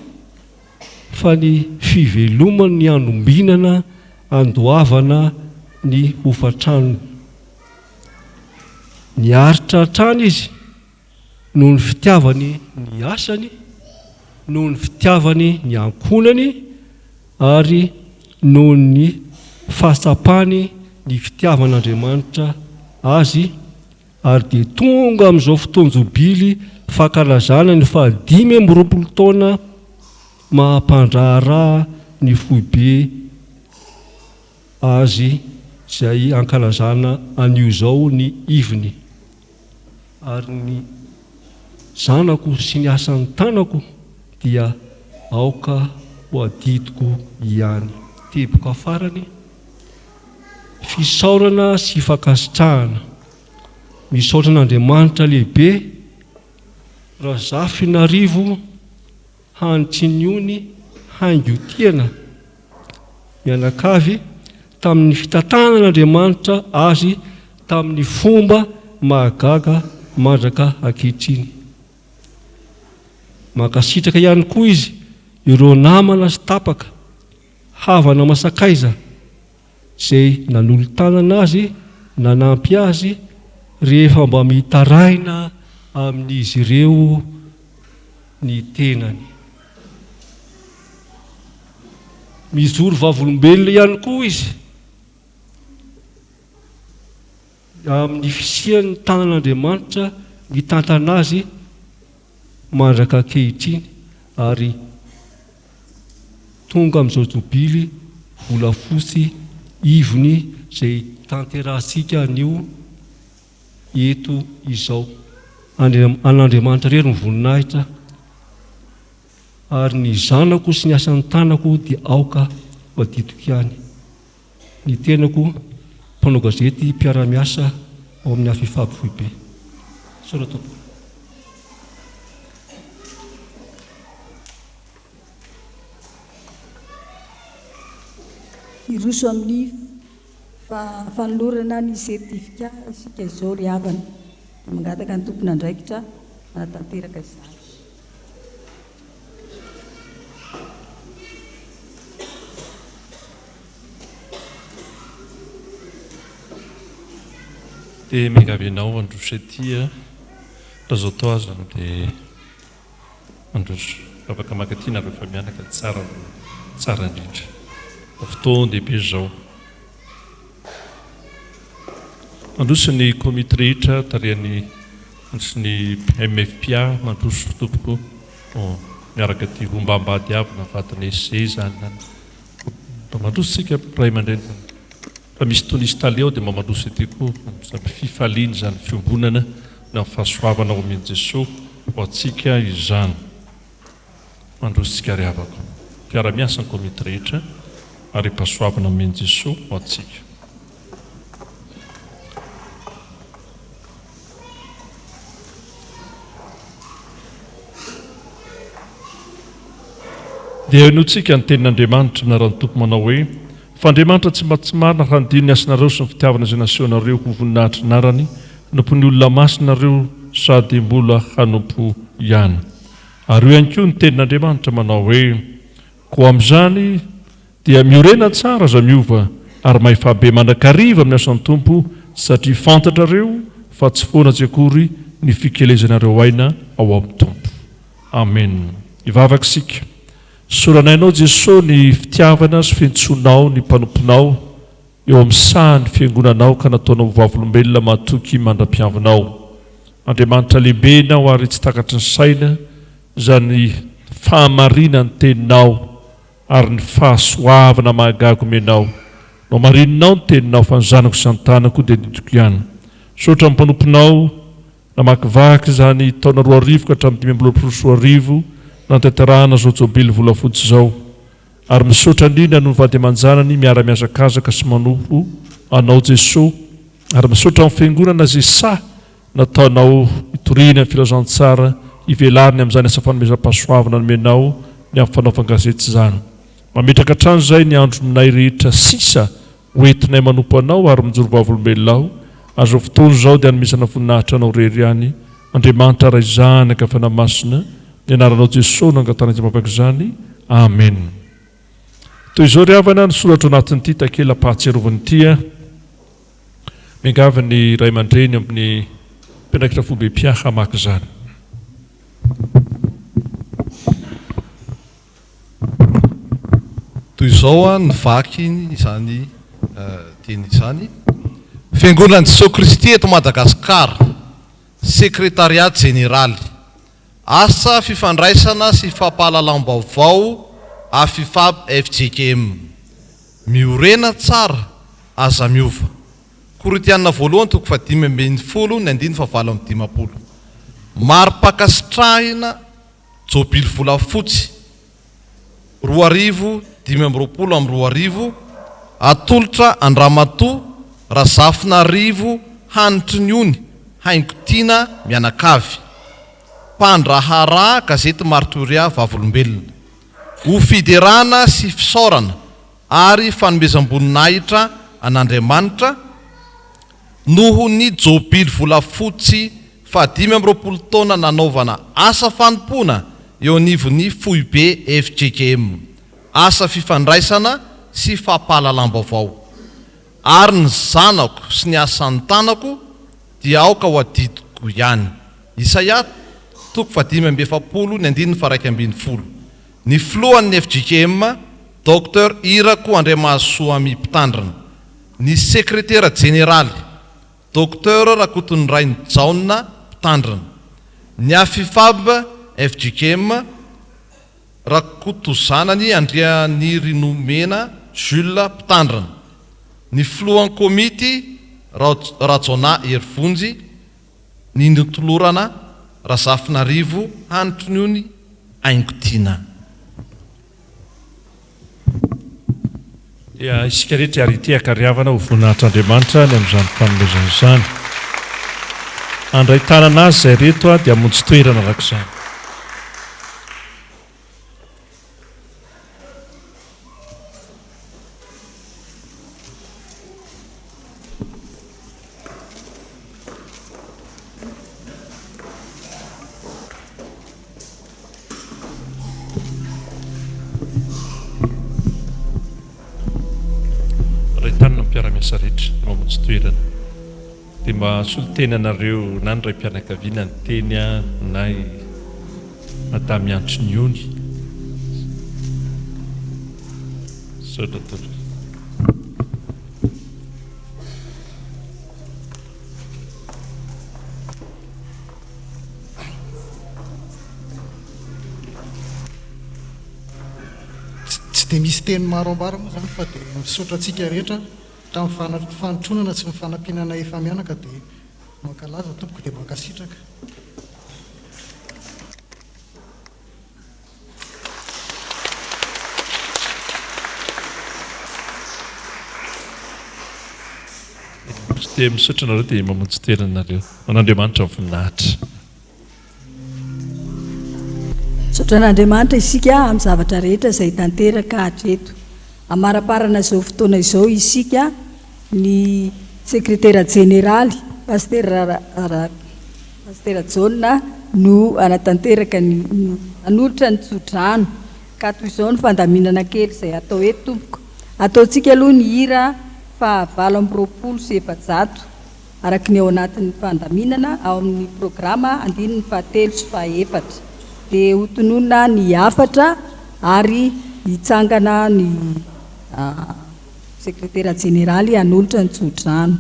S9: fa ny fivelomany ny anombinana andoavana ny hofatrano. Ny aritra trano izy noho ny fitiavany ny asany, noho ny fitiavany ny ankonany ary noho ny fahatsapany ny fitiavan'Andriamanitra azy ary dia tonga amin'izao fotoana jobily fankalazana ny 520 taona maha-Mpandraharaha ny Foibe azy izay ankalazana anio izao ny Ivon'ny ary ny zanako sy ny asan'ny tanako dia aoka ho adidiko ihany. Teboka farany fisaorana sy fankasitrahana misaotra n'Andriamanitra lehibe RAHARAHAM-PIANGONANA Hanitriniony Haingo Tiana mianakavy tamin'ny fitantanan'Andriamanitra azy tamin'ny fomba mahagaga mandraka ankehitriny. Mankasitraka ihany koa izy ireo namana sy tapaka havana masakaiza izay nanolo-tanana azy, nanampy azy rehefa mba mitaraina amin'izy ireo ny tenany. Mizoro Vavolombelona ihany koa izy amin'ny fisian'ny tanan'Andriamanitra mitantana azy mandraka ankehitriny ary tonga amin'izao jobily volafotsy Ivon'ny izay tanterahantsika anio eto izao. An'Andriamanitra rery ny voninahitra ary ny zanako sy ny asan'ny tanako dia aoka ho adidiko ihany. Ny tenako mpanao gazety Mpiara-miasa ao amin'ny FIFAB Foibe. Soratra.
S1: Iroso amin'ny fanolorana ny sertifika isika izao ry havana mangataka ny tompon'andraikitra anatanteraka izany.
S7: Dia miangavianao androso etya raha zao tao azy dia androso Vavaka makatiana rehefa mianaka tsara indrindra. Fotoana dehibe zao mandroso ny komity rehetra tarihany sy ny MFPA mandroso tompoko miaraka ty rombambady avy navatana ese zany mandroso tsika ray aman-dreny fa misy tonisy taly ao dia mandroso ety koa fifaliany zany fiombonana na fahasoavana ao amin'i Jesosy ho atsika izany. Mandroso tsika ry havako mpiara-miasa ny komity rehetra ary pasoavana amin'i Jesosy ho atsika. Dia inotsika ny tenin'Andriamanitra na raha ny tompo manao hoe fa Andriamanitra tsy marina raha nidino ny asinareo sy ny fitiavana izay nasehonareo ho voninahitra narany nompo ny olona masinareo sady mbola hanompo ihany. Ary io ihany koa ny tenin'Andriamanitra manao hoe koa amin'izany dia miorena tsara aza miova ary mahefabe mandrakariva amin'ny asan'ny tompo satria fantatrareo fa tsy foana tsy akory ny fikelezanareo aina ao amin'ny tompo. Amen. Ivavaka isika. Soranainao Jesosy ny fitiavana sy fiantsonao ny mpanomponao eo amin'ny sahan'ny fiangonanao ka nataonao vavolombelona matoky mandra-piavinao. Andriamanitra lehibenao ary tsy takatry ny saina izany fahamarina ny teninao ary ny fahasoavana mahagago menao. No marininao ny teninao fa ny zanako sy ny tanako dia didiko ihany. Sotra ny mpanomponao namakivaky izany taona 2000 ka hatramin'ny 2024 nantanterahana zao Jobily volafotsy zao. Ary misaotra indrindra no vady aman-janany miara-miazakazaka sy manompo anao Jesosy, ary misaotra amin'ny fiangonana izay nataonao itoriana ny filazantsara ivelariny amin'izany asa fanomezam-pahasoavana nomenao ny amin'ny fanaovana gazety izany. Mametraka hatrany izay ny andronay rehetra sisa hoentinay manompo anao ary mijoro vavolombelonao. Azo fotoana izao dia anomisana voninahitra anao rery ihany. Andriamanitra ray zanaka fanamasina ny anaranao Jesosy nangatana izay mavaka izany. Amen. Toy izao ry havana ny soratra anatin'ity takela-pahatsiarovany ity miangavy ny ray aman-dreny amin'ny mpianakitra Foibe mpiaha hamaky izany.
S10: Toy izao ny vaky izany teny izany. Fiangonan'i Jesosy Kristy eto Madagasikara, sekretariat général, asa fifandraisana sy fampahalalam-baovao AFIFAB FJKM. Miorena tsara, aza miova. Toriteny voalohany 5:20 ny 9:7. Mari-pakasitrahina Jobily volafotsy 2020 atolotra an-dRaharamatoa RAHARAHAM-PIANGONANA Hanitriniony Haingo Tiana mianakavy. Mpandraharaha Gazety Marturia Vavolombelona. Ho fiderana sy fisaorana ary fanomezam-boninahitra an'Andriamanitra noho ny Jobily volafotsy 20 taona nanaovana asa fanompoana eo anivon'ny Foibe FJKM, asa fifandraisana sy fampahalalam-baovao. Ary ny zanako sy ny asan'ny tanako dia aoka ho adidiko ihany. Isaia 50:1-20. Ny filohan'ny FJKM Dr Hira Mpiara-miasa. Ny sekretera jeneraly Dr Ivon'ny Jobily. Ny AFIFAB FJKM rakotozanany an-dRazafinarivo Jules Mpitandrana. Ny filohan'ny komity Rajona Erivonjy. Ny nitolorana RAHARAHAM-PIANGONANA Hanitriniony Haingo Tiana.
S7: Dia isika rehetra ary ity akariavana ho voninahitr'Andriamanitra ny amin'izany fanomezana izany. Andray tanana azy izay reto dia hamonjy toerana arak'izany. Mpiara-miasa rehetra mamonjy toerana dia mahasolo teny anareo na ny ray mpianakaviana ny teny na madamy Hanitriniony
S11: tsy dia misy teny maroambaro moa zany fa dia misaotra antsika rehetra tamin'ny fanotronana sy ny fanampianana efa mianaka dia mankalaza tompoko dia mankasitraka.
S7: Dia misaotra nareo dia mamonjy toeranareo. An'Andriamanitra voninahitra.
S1: Misaotra an'Andriamanitra isika amin'ny zavatra rehetra izay tanteraka hatreto. Amaraparana izao fotoana izao isika ny sekretera jeneraly Pastera Jona no anatanteraka anolotra ny tsodrano ka toy izao ny fandaminana kely izay atao eto tompoko. Ataontsika aloha ny hira 20 sy 700 araky ny ao anatin'ny fandaminana ao amin'ny programa andininy fahatelo sy fahaefatra dia hotonona ny Hafatra ary hitsangana ny sekretera jeneraly hanolotra ny tsodrano.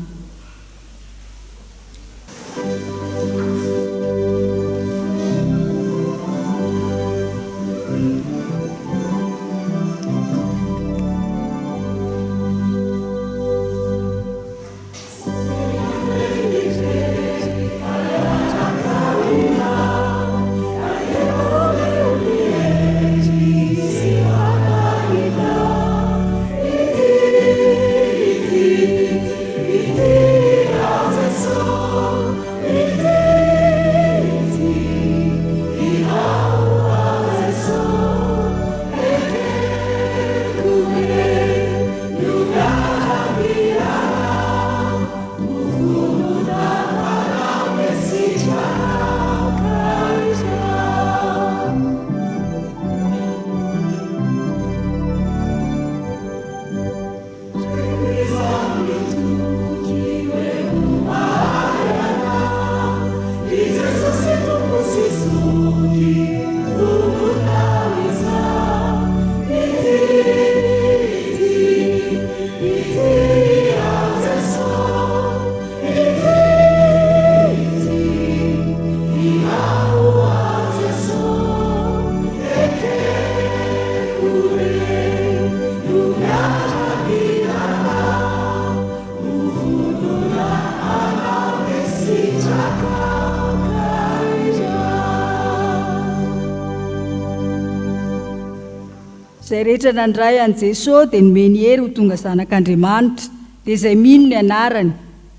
S1: Izay rehetra nandray an Jesosy dia nomeny hery ho tonga zanak'Andriamanitra, dia izay mino ny anarany,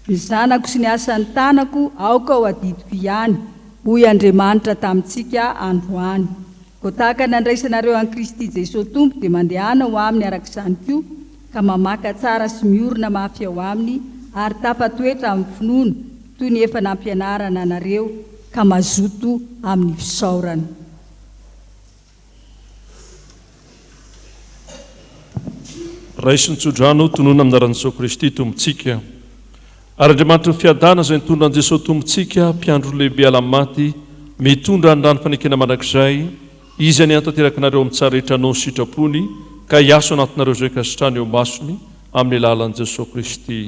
S1: ny zanako sy ny asan'ny tanako aoka ho adidiko ihany, hoy Andriamanitra tamintsika androany. Koa tahaka nandraisanareo an Kristy Jesosy Tompo dia mandehana ho aminy arak'izany koa, ka mamaka tsara sy miorina mafy ao aminy, ary tafatoetra amin'ny finoana toy ny efa nampianarana anareo, ka mazoto amin'ny fisaorana.
S7: Raisy ny tsodrano tonona amin'ny anaran'i Jesosy Kristy tompontsika. Ary Andriamanitra ny fiadana izay nitondra an Jesosy tompontsika, mpiandro lehibe ala-maty, mitondra ny rano fanekena mandrakizay, izy any antanteraka nareo amin'ny tsara rehetra anao ny sitrapony, ka hiaso anatinareo izay kasitrany eo masony amin'ny alalan'i Jesosy Kristy.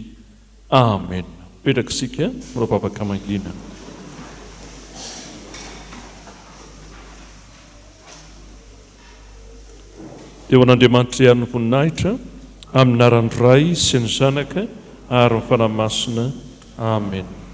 S7: Amen. Petraka isika mora vavaka mangina. Eo an'Andriamanitra ihany ny voninahitra, amin'ny anaran'ny Ray sy ny Zanaka ary ny Fanahy Masina. Amen.